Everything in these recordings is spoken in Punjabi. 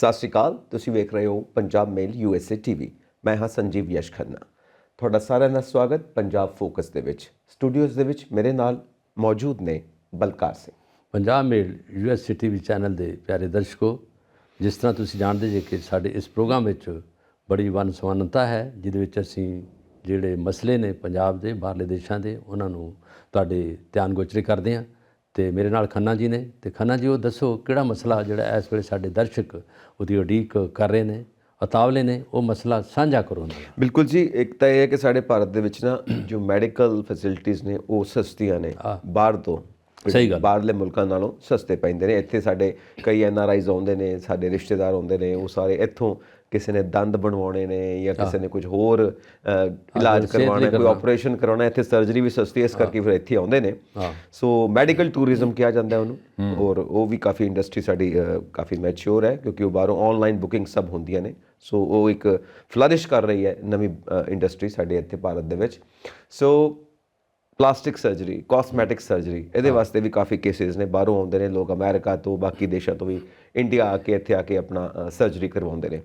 ਸਤਿ ਸ਼੍ਰੀ ਅਕਾਲ। ਤੁਸੀਂ ਵੇਖ ਰਹੇ ਹੋ ਪੰਜਾਬ ਮੇਲ USA TV। ਮੈਂ ਹਾਂ ਸੰਜੀਵ ਯਸ਼ ਖੰਨਾ। ਤੁਹਾਡਾ ਸਾਰਿਆਂ ਦਾ ਸਵਾਗਤ ਪੰਜਾਬ ਫੋਕਸ ਦੇ ਵਿੱਚ। ਸਟੂਡੀਓਜ਼ ਦੇ ਵਿੱਚ ਮੇਰੇ ਨਾਲ ਮੌਜੂਦ ਨੇ ਬਲਕਾਰ ਸਿੰਘ। ਪੰਜਾਬ ਮੇਲ USA TV ਚੈਨਲ ਦੇ ਪਿਆਰੇ ਦਰਸ਼ਕੋ, ਜਿਸ ਤਰ੍ਹਾਂ ਤੁਸੀਂ ਜਾਣਦੇ ਜੇ ਕਿ ਸਾਡੇ ਇਸ ਪ੍ਰੋਗਰਾਮ ਵਿੱਚ ਬੜੀ ਵੰਨ-ਸੁਵੰਨਤਾ ਹੈ, ਜਿਹਦੇ ਵਿੱਚ ਅਸੀਂ ਜਿਹੜੇ ਮਸਲੇ ਨੇ ਪੰਜਾਬ ਦੇ ਬਾਹਰਲੇ ਦੇਸ਼ਾਂ ਦੇ ਉਹਨਾਂ ਨੂੰ ਤੁਹਾਡੇ ਧਿਆਨ ਗੋਚਰ ਕਰਦੇ ਹਾਂ। ਤੇ ਮੇਰੇ ਨਾਲ ਖੰਨਾ ਜੀ ਨੇ। ਤੇ ਖੰਨਾ ਜੀ, ਉਹ ਦੱਸੋ ਕਿਹੜਾ ਮਸਲਾ ਜਿਹੜਾ ਇਸ ਵੇਲੇ ਸਾਡੇ ਦਰਸ਼ਕ ਉਹਦੀ ਉਡੀਕ ਕਰ ਰਹੇ ਨੇ, ਉਤਾਵਲੇ ਨੇ, ਉਹ ਮਸਲਾ ਸਾਂਝਾ ਕਰੋ ਨਾਲ। ਬਿਲਕੁਲ ਜੀ। ਇੱਕ ਤਾਂ ਇਹ ਹੈ ਕਿ ਸਾਡੇ ਭਾਰਤ ਦੇ ਵਿੱਚ ਨਾ ਜੋ ਮੈਡੀਕਲ ਫੈਸਿਲਿਟੀਜ਼ ਨੇ ਉਹ ਸਸਤੀਆਂ ਨੇ ਬਾਹਰ ਤੋਂ। ਸਹੀ ਗੱਲ। ਬਾਹਰਲੇ ਮੁਲਕਾਂ ਨਾਲੋਂ ਸਸਤੇ ਪੈਂਦੇ ਨੇ। ਇੱਥੇ ਸਾਡੇ ਕਈ NRIs ਆਉਂਦੇ ਨੇ, ਸਾਡੇ ਰਿਸ਼ਤੇਦਾਰ ਆਉਂਦੇ ਨੇ, ਉਹ ਸਾਰੇ ਇੱਥੋਂ ਕਿਸੇ ਨੇ ਦੰਦ ਬਣਵਾਉਣੇ ਨੇ ਜਾਂ ਕਿਸੇ ਨੇ ਕੁਝ ਹੋਰ ਇਲਾਜ ਕਰਵਾਉਣਾ, ਕੋਈ ਆਪਰੇਸ਼ਨ ਕਰਵਾਉਣਾ, ਇੱਥੇ ਸਰਜਰੀ ਵੀ ਸਸਤੀ ਹੈ, ਇਸ ਕਰਕੇ ਫਿਰ ਇੱਥੇ ਆਉਂਦੇ ਨੇ। ਸੋ ਮੈਡੀਕਲ ਟੂਰਿਜ਼ਮ ਕਿਹਾ ਜਾਂਦਾ ਉਹਨੂੰ। ਔਰ ਉਹ ਵੀ ਕਾਫੀ ਇੰਡਸਟਰੀ ਸਾਡੀ ਕਾਫੀ ਮੈਚਿਓਰ ਹੈ, ਕਿਉਂਕਿ ਉਹ ਬਾਹਰੋਂ ਆਨਲਾਈਨ ਬੁਕਿੰਗ ਸਭ ਹੁੰਦੀਆਂ ਨੇ। ਸੋ ਉਹ ਇੱਕ ਫਲਰਿਸ਼ ਕਰ ਰਹੀ ਹੈ ਨਵੀਂ ਇੰਡਸਟਰੀ ਸਾਡੇ ਇੱਥੇ ਭਾਰਤ ਦੇ ਵਿੱਚ। ਸੋ ਪਲਾਸਟਿਕ ਸਰਜਰੀ, ਕਾਸਮੈਟਿਕ ਸਰਜਰੀ, ਇਹਦੇ ਵਾਸਤੇ ਵੀ ਕਾਫੀ ਕੇਸਿਸ ਨੇ। ਬਾਹਰੋਂ ਆਉਂਦੇ ਨੇ ਲੋਕ, ਅਮਰੀਕਾ ਤੋਂ, ਬਾਕੀ ਦੇਸ਼ਾਂ ਤੋਂ ਵੀ ਇੰਡੀਆ ਆ ਕੇ ਇੱਥੇ ਆ ਕੇ ਆਪਣਾ ਸਰਜਰੀ ਕਰਵਾਉਂਦੇ ਨੇ।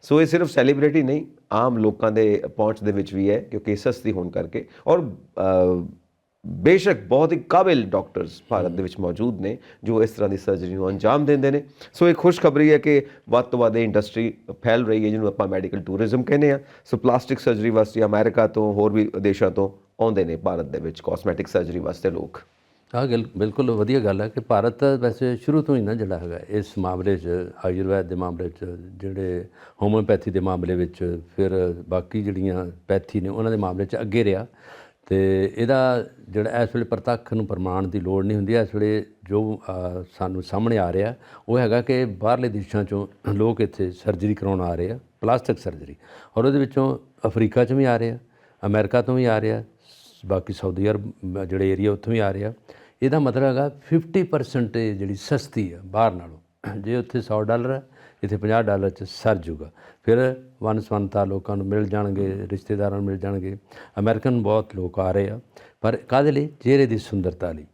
ਸੋ ਇਹ ਸਿਰਫ ਸੈਲੀਬ੍ਰਿਟੀ ਨਹੀਂ, ਆਮ ਲੋਕਾਂ ਦੇ ਪਹੁੰਚ ਦੇ ਵਿੱਚ ਵੀ ਹੈ, ਕਿਉਂਕਿ ਸਸਤੀ ਹੋਣ ਕਰਕੇ। ਔਰ ਬੇਸ਼ੱਕ ਬਹੁਤ ਹੀ ਕਾਬਿਲ ਡਾਕਟਰਸ ਭਾਰਤ ਦੇ ਵਿੱਚ ਮੌਜੂਦ ਨੇ ਜੋ ਇਸ ਤਰ੍ਹਾਂ ਦੀ ਸਰਜਰੀ ਨੂੰ ਅੰਜਾਮ ਦਿੰਦੇ ਨੇ। ਸੋ ਇੱਕ ਖੁਸ਼ਖਬਰੀ ਹੈ ਕਿ ਵੱਧ ਤੋਂ ਵੱਧ ਇੰਡਸਟਰੀ ਫੈਲ ਰਹੀ ਹੈ, ਜਿਹਨੂੰ ਆਪਾਂ ਮੈਡੀਕਲ ਟੂਰਿਜ਼ਮ ਕਹਿੰਦੇ ਹਾਂ। ਸੋ ਪਲਾਸਟਿਕ ਸਰਜਰੀ ਵਾਸਤੇ ਅਮਰੀਕਾ ਤੋਂ, ਹੋਰ ਵੀ ਦੇਸ਼ਾਂ ਤੋਂ ਆਉਂਦੇ ਨੇ ਭਾਰਤ ਦੇ ਵਿੱਚ ਕਾਸਮੈਟਿਕ ਸਰਜਰੀ ਵਾਸਤੇ ਲੋਕ। ਆਹ ਗੱਲ ਬਿਲਕੁਲ ਵਧੀਆ ਗੱਲ ਹੈ ਕਿ ਭਾਰਤ ਵੈਸੇ ਸ਼ੁਰੂ ਤੋਂ ਹੀ ਨਾ ਜਿਹੜਾ ਹੈਗਾ ਇਸ ਮਾਮਲੇ 'ਚ, ਆਯੁਰਵੈਦ ਦੇ ਮਾਮਲੇ 'ਚ, ਜਿਹੜੇ ਹੋਮਿਓਪੈਥੀ ਦੇ ਮਾਮਲੇ ਵਿੱਚ, ਫਿਰ ਬਾਕੀ ਜਿਹੜੀਆਂ ਪੈਥੀ ਨੇ ਉਹਨਾਂ ਦੇ ਮਾਮਲੇ 'ਚ ਅੱਗੇ ਰਿਹਾ। ਅਤੇ ਇਹਦਾ ਜਿਹੜਾ ਇਸ ਵੇਲੇ ਪ੍ਰਤੱਖ ਨੂੰ ਪ੍ਰਮਾਣ ਦੀ ਲੋੜ ਨਹੀਂ ਹੁੰਦੀ। ਇਸ ਵੇਲੇ ਜੋ ਸਾਨੂੰ ਸਾਹਮਣੇ ਆ ਰਿਹਾ ਉਹ ਹੈਗਾ ਕਿ ਬਾਹਰਲੇ ਦੇਸ਼ਾਂ 'ਚੋਂ ਲੋਕ ਇੱਥੇ ਸਰਜਰੀ ਕਰਾਉਣ ਆ ਰਹੇ ਆ, ਪਲਾਸਟਿਕ ਸਰਜਰੀ। ਔਰ ਉਹਦੇ ਵਿੱਚੋਂ ਅਫਰੀਕਾ 'ਚੋਂ ਵੀ ਆ ਰਹੇ ਆ, ਅਮਰੀਕਾ ਤੋਂ ਵੀ ਆ ਰਿਹਾ, ਬਾਕੀ ਸਾਊਦੀ ਅਰਬ ਜਿਹੜੇ ਏਰੀਆ ਉੱਥੋਂ ਵੀ ਆ ਰਿਹਾ। ਇਹਦਾ ਮਤਲਬ ਹੈਗਾ 50% ਜਿਹੜੀ ਸਸਤੀ ਹੈ ਬਾਹਰ ਨਾਲੋਂ। ਜੇ ਉੱਥੇ $100 ਹੈ, ਇੱਥੇ $50 'ਚ ਸਰ ਜੂਗਾ। ਫਿਰ ਵੰਨ-ਸੁਵੰਨਤਾ ਲੋਕਾਂ ਨੂੰ ਮਿਲ ਜਾਣਗੇ, ਰਿਸ਼ਤੇਦਾਰਾਂ ਨੂੰ ਮਿਲ ਜਾਣਗੇ। ਅਮਰੀਕਨ ਬਹੁਤ ਲੋਕ ਆ ਰਹੇ ਆ, ਪਰ ਕਾਹਦੇ ਲਈ? ਚਿਹਰੇ ਦੀ ਸੁੰਦਰਤਾ ਲਈ,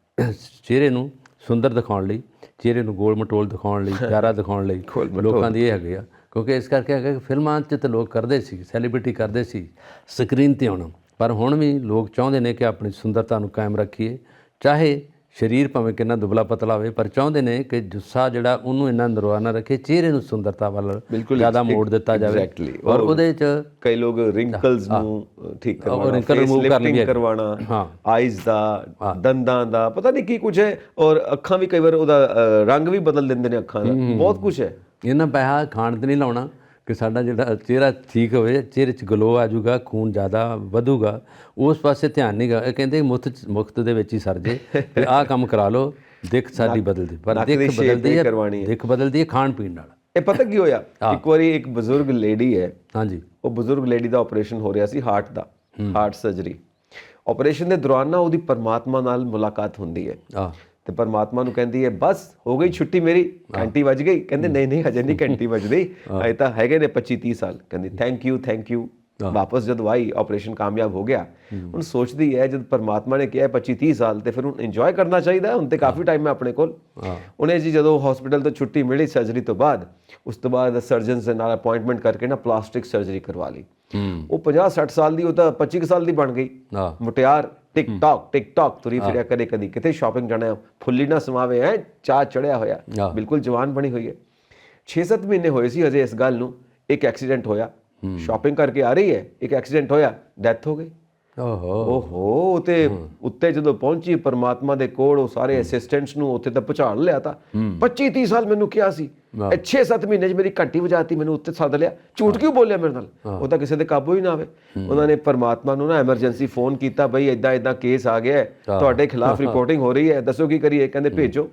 ਚਿਹਰੇ ਨੂੰ ਸੁੰਦਰ ਦਿਖਾਉਣ ਲਈ, ਚਿਹਰੇ ਨੂੰ ਗੋਲ ਮਟੋਲ ਦਿਖਾਉਣ ਲਈ, ਪਿਆਰਾ ਦਿਖਾਉਣ ਲਈ ਲੋਕਾਂ ਦੀ ਇਹ ਹੈਗੇ ਆ। ਕਿਉਂਕਿ ਇਸ ਕਰਕੇ ਹੈਗਾ ਕਿ ਫਿਲਮਾਂ 'ਚ ਤਾਂ ਲੋਕ ਕਰਦੇ ਸੀ, ਸੈਲੀਬ੍ਰਿਟੀ ਕਰਦੇ ਸੀ ਸਕਰੀਨ 'ਤੇ ਆਉਣਾ, ਪਰ ਹੁਣ ਵੀ ਲੋਕ ਚਾਹੁੰਦੇ ਨੇ ਕਿ ਆਪਣੀ ਸੁੰਦਰਤਾ ਨੂੰ ਕਾਇਮ ਰੱਖੀਏ। ਚਾਹੇ ਸਰੀਰ ਭਾਵੇਂ ਕਿੰਨਾ ਦੁਬਲਾ ਪਤਲਾ ਹੋਵੇ, ਪਰ ਚਾਹੁੰਦੇ ਨੇ ਕਿ ਜੁੱਸਾ ਜਿਹੜਾ ਉਹਨੂੰ ਇੰਨਾ ਨਰਵਾ ਨਾ ਰੱਖੇ, ਚਿਹਰੇ ਨੂੰ ਸੁੰਦਰਤਾ ਵੱਲ ਜ਼ਿਆਦਾ ਮੋੜ ਦਿੱਤਾ ਜਾਵੇ। ਔਰ ਉਹਦੇ 'ਚ ਕਈ ਲੋਕ ਰਿੰਕਲਸ ਨੂੰ ਠੀਕ ਕਰਵਾਉਣਾ, ਫੇਸ ਲਿਫਟਿੰਗ ਕਰਵਾਉਣਾ, ਆਈਜ਼ ਦਾ, ਦੰਦਾਂ ਦਾ, ਪਤਾ ਨਹੀਂ ਕੀ ਕੁਝ ਹੈ। ਔਰ ਅੱਖਾਂ ਵੀ ਕਈ ਵਾਰ ਉਹਦਾ ਰੰਗ ਵੀ ਬਦਲ ਦਿੰਦੇ ਨੇ ਅੱਖਾਂ ਦਾ, ਬਹੁਤ ਕੁਝ ਹੈ। ਇਹਨਾਂ ਪੈਸਾ ਖਾਣ 'ਤੇ ਨਹੀਂ ਲਾਉਣਾ ਕਿ ਸਾਡਾ ਜਿਹੜਾ ਚਿਹਰਾ ਠੀਕ ਹੋਵੇ, ਚਿਹਰੇ 'ਚ ਗਲੋ ਆ ਜਾਊਗਾ, ਖੂਨ ਜ਼ਿਆਦਾ ਵਧੂਗਾ, ਉਸ ਪਾਸੇ ਧਿਆਨ ਨਹੀਂ ਗਾ। ਇਹ ਕਹਿੰਦੇ ਮੁਫਤ ਦੇ ਵਿੱਚ ਹੀ ਸਰ ਜੇ, ਤੇ ਆਹ ਕੰਮ ਕਰਾ ਲਓ, ਦਿੱਖ ਸਾਡੀ ਬਦਲਦੀ। ਪਰ ਦਿੱਖ ਬਦਲਦੀ ਹੈ ਖਾਣ ਪੀਣ ਨਾਲ। ਇਹ ਪਤਾ ਕੀ ਹੋਇਆ, ਇੱਕ ਵਾਰੀ ਇੱਕ ਬਜ਼ੁਰਗ ਲੇਡੀ ਹੈ, ਹਾਂਜੀ, ਉਹ ਬਜ਼ੁਰਗ ਲੇਡੀ ਦਾ ਆਪਰੇਸ਼ਨ ਹੋ ਰਿਹਾ ਸੀ, ਹਾਰਟ ਦਾ, ਹਾਰਟ ਸਰਜਰੀ। ਆਪਰੇਸ਼ਨ ਦੇ ਦੌਰਾਨ ਨਾ ਉਹਦੀ ਪਰਮਾਤਮਾ ਨਾਲ ਮੁਲਾਕਾਤ ਹੁੰਦੀ ਹੈ ਤੇ ਪਰਮਾਤਮਾ ਨੂੰ ਕਹਿੰਦੀ ਹੈ, ਬਸ ਹੋ ਗਈ ਛੁੱਟੀ ਮੇਰੀ, ਘੰਟੀ ਵੱਜ ਗਈ। ਕਹਿੰਦੇ ਨਹੀਂ ਹਜੇ ਨਹੀਂ ਘੰਟੀ ਵੱਜਦੀ, ਅਜੇ ਤਾਂ ਹੈਗੇ ਨੇ 25-30 ਸਾਲ। ਕਹਿੰਦੀ ਥੈਂਕ ਯੂ। ਵਾਪਸ ਜਦੋਂ ਆਈ, ਆਪਰੇਸ਼ਨ ਕਾਮਯਾਬ ਹੋ ਗਿਆ। ਹੁਣ ਸੋਚਦੀ ਹੈ, ਜਦ ਪਰਮਾਤਮਾ ਨੇ ਕਿਹਾ 25-30 ਸਾਲ, ਤੇ ਫਿਰ ਹੁਣ ਇੰਜੋਏ ਕਰਨਾ ਚਾਹੀਦਾ, ਹੁਣ ਤੇ ਕਾਫੀ ਟਾਈਮ ਹੈ ਆਪਣੇ ਕੋਲ। ਉਹਨੇ ਜੀ ਜਦੋਂ ਹਸਪੀਟਲ ਤੋਂ ਛੁੱਟੀ ਮਿਲੀ ਸਰਜਰੀ ਤੋਂ ਬਾਅਦ, ਉਸ ਤੋਂ ਬਾਅਦ ਸਰਜਨ ਦੇ ਨਾਲ ਅਪਾਇੰਟਮੈਂਟ ਕਰਕੇ ਨਾ ਪਲਾਸਟਿਕ ਸਰਜਰੀ ਕਰਵਾ ਲਈ। ਉਹ 50-60 ਸਾਲ ਦੀ, ਉਹ ਤਾਂ 25 ਸਾਲ ਦੀ ਬਣ ਗਈ ਮੁਟਿਆਰ। ਟਿਕ ਟਾਕ ਤੁਰੀ ਫਿਰਿਆ ਕਦੇ, ਕਦੀ ਕਿਤੇ ਸ਼ਾਪਿੰਗ ਜਾਣਾ, ਫੁੱਲੀ ਨਾ ਸਮਾਵੇ, ਹੈ ਚਾਹ ਚੜਿਆ ਹੋਇਆ, ਬਿਲਕੁਲ ਜਵਾਨ ਬਣੀ ਹੋਈ ਹੈ। 6-7 ਮਹੀਨੇ ਹੋਏ ਸੀ ਹਜੇ ਇਸ ਗੱਲ ਨੂੰ। ਇੱਕ ਐਕਸੀਡੈਂਟ ਹੋਇਆ, ਸ਼ਾਪਿੰਗ ਕਰਕੇ ਆ ਰਹੀ ਹੈ, ਇੱਕ ਐਕਸੀਡੈਂਟ ਹੋਇਆ, ਡੈਥ ਹੋ ਗਈ। ਓਹੋ। ਤੇ ਉੱਤੇ ਜਦੋਂ ਪਹੁੰਚੀ ਪਰਮਾਤਮਾ ਦੇ ਕੋਲ, ਉਹ ਸਾਰੇ ਅਸਿਸਟੈਂਟਸ ਨੂੰ ਉੱਥੇ ਤਾਂ ਪਹੁੰਚਾਣ ਲਿਆ। ਤਾਂ 25-30 ਸਾਲ ਮੈਨੂੰ ਕਿਹਾ ਸੀ, 6-7 ਮਹੀਨੇ 'ਚ ਮੇਰੀ ਘੰਟੀ ਵਜਾਤੀ, ਮੈਨੂੰ ਉੱਤੇ ਸੱਦ ਲਿਆ। ਝੂਠ ਕਿਉਂ ਬੋਲਿਆ ਮੇਰੇ ਨਾਲ? ਉਹ ਤਾਂ ਕਿਸੇ ਦੇ ਕਾਬੂ ਹੀ ਨਾ ਆਵੇ। ਉਹਨਾਂ ਨੇ ਪਰਮਾਤਮਾ ਨੂੰ ਨਾ ਐਮਰਜੈਂਸੀ ਫੋਨ ਕੀਤਾ, ਬਈ ਇੱਦਾਂ ਕੇਸ ਆ ਗਿਆ, ਤੁਹਾਡੇ ਖਿਲਾਫ ਰਿਪੋਰਟਿੰਗ ਹੋ ਰਹੀ ਹੈ, ਦੱਸੋ ਕੀ ਕਰੀਏ। ਕਹਿੰਦੇ ਭੇਜੋ।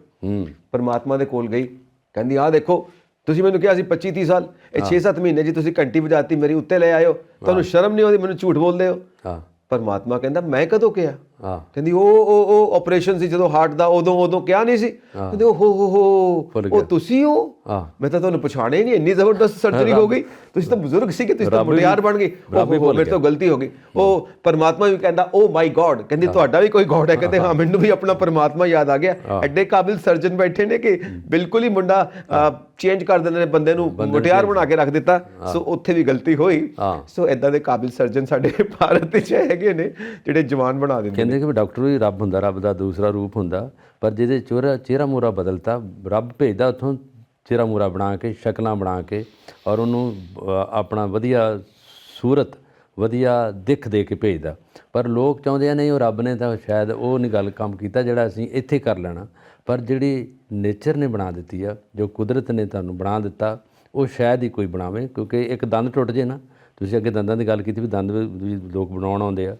ਪਰਮਾਤਮਾ ਦੇ ਕੋਲ ਗਈ, ਕਹਿੰਦੀ ਆਹ ਦੇਖੋ, ਤੁਸੀਂ ਮੈਨੂੰ ਕਿਹਾ ਸੀ 25-30 ਸਾਲ, ਇਹ 6-7 ਮਹੀਨੇ ਜੀ ਤੁਸੀਂ ਘੰਟੀ ਵਜਾਤੀ, ਮੇਰੀ ਉੱਤੇ ਲੈ ਆਇਓ, ਤੁਹਾਨੂੰ ਸ਼ਰਮ ਨਹੀਂ ਆਉਂਦੀ, ਮੈਨੂੰ ਝੂਠ ਬੋਲਦੇ ਹੋ। ਪਰਮਾਤਮਾ ਕਹਿੰਦਾ ਮੈਂ ਕਦੋਂ ਕਿਹਾ? ਹਾਂ ਕਹਿੰਦੀ ਉਹ ਆਪਰੇਸ਼ਨ ਸੀ ਜਦੋਂ ਹਾਰਟ ਦਾ, ਉਦੋਂ ਕਿਹਾ ਨਹੀਂ ਸੀ। ਕਹਿੰਦੇ ਉਹ ਤੁਸੀਂ ਹੋ, ਮੈਂ ਤਾਂ ਤੁਹਾਨੂੰ ਪਛਾਣਿਆ ਹੀ ਨਹੀਂ, ਇੰਨੀ ਜ਼ਬਰਦਸਤ ਸਰਜਰੀ ਹੋ ਗਈ, ਤੁਸੀਂ ਤਾਂ ਬਜ਼ੁਰਗ ਸੀ ਕਿ ਤੁਸੀਂ ਤਾਂ ਮੁਟਿਆਰ ਬਣ ਗਏ, ਮੇਰੇ ਤੋਂ ਗਲਤੀ ਹੋ ਗਈ। ਉਹ ਪਰਮਾਤਮਾ ਵੀ ਕਹਿੰਦਾ ਓ ਮਾਈ ਗॉड, ਕਹਿੰਦੀ ਤੁਹਾਡਾ ਵੀ ਕੋਈ ਗॉड ਹੈ? ਕਹਿੰਦੇ ਹਾਂ ਮੈਨੂੰ ਵੀ ਆਪਣਾ ਪਰਮਾਤਮਾ ਯਾਦ ਆ ਗਿਆ। ਐਡੇ ਕਾਬਿਲ ਸਰਜਨ ਬੈਠੇ ਨੇ ਕਿ ਬਿਲਕੁਲ ਹੀ ਮੁੰਡਾ ਚੇਂਜ ਕਰ ਦਿੰਦੇ ਨੇ, ਬੰਦੇ ਨੂੰ ਮੁਟਿਆਰ ਬਣਾ ਕੇ ਰੱਖ ਦਿੱਤਾ। ਸੋ ਉੱਥੇ ਵੀ ਗਲਤੀ ਹੋਈ। ਸੋ ਇਦਾਂ ਦੇ ਕਾਬਿਲ ਸਰਜਨ ਸਾਡੇ ਭਾਰਤ ਵਿੱਚ ਹੈਗੇ ਨੇ ਜਿਹੜੇ ਜਵਾਨ ਬਣਾ ਦਿੰਦੇ। ਕਹਿੰਦੇ ਕਿ ਡਾਕਟਰ ਵੀ ਰੱਬ ਹੁੰਦਾ, ਰੱਬ ਦਾ ਦੂਸਰਾ ਰੂਪ ਹੁੰਦਾ, ਪਰ ਜਿਹਦੇ ਚਿਹਰਾ ਮੂਹਰਾ ਬਦਲਤਾ, ਰੱਬ ਭੇਜਦਾ ਉੱਥੋਂ ਚਿਹਰਾ ਮੂਹਰਾ ਬਣਾ ਕੇ, ਸ਼ਕਲਾਂ ਬਣਾ ਕੇ, ਔਰ ਉਹਨੂੰ ਆਪਣਾ ਵਧੀਆ ਸੂਰਤ, ਵਧੀਆ ਦਿੱਖ ਦੇ ਕੇ ਭੇਜਦਾ। ਪਰ ਲੋਕ ਚਾਹੁੰਦੇ ਆ ਨਹੀਂ, ਉਹ ਰੱਬ ਨੇ ਤਾਂ ਸ਼ਾਇਦ ਉਹ ਨਹੀਂ ਗੱਲ ਕੰਮ ਕੀਤਾ ਜਿਹੜਾ ਅਸੀਂ ਇੱਥੇ ਕਰ ਲੈਣਾ। ਪਰ ਜਿਹੜੀ ਨੇਚਰ ਨੇ ਬਣਾ ਦਿੱਤੀ ਆ, ਜੋ ਕੁਦਰਤ ਨੇ ਤੁਹਾਨੂੰ ਬਣਾ ਦਿੱਤਾ, ਉਹ ਸ਼ਾਇਦ ਹੀ ਕੋਈ ਬਣਾਵੇ। ਕਿਉਂਕਿ ਇੱਕ ਦੰਦ ਟੁੱਟ ਜੇ ਨਾ, ਤੁਸੀਂ ਅੱਗੇ ਦੰਦਾਂ ਦੀ ਗੱਲ ਕੀਤੀ ਵੀ ਦੰਦ ਵੀ ਲੋਕ ਬਣਾਉਣ ਆਉਂਦੇ ਆ,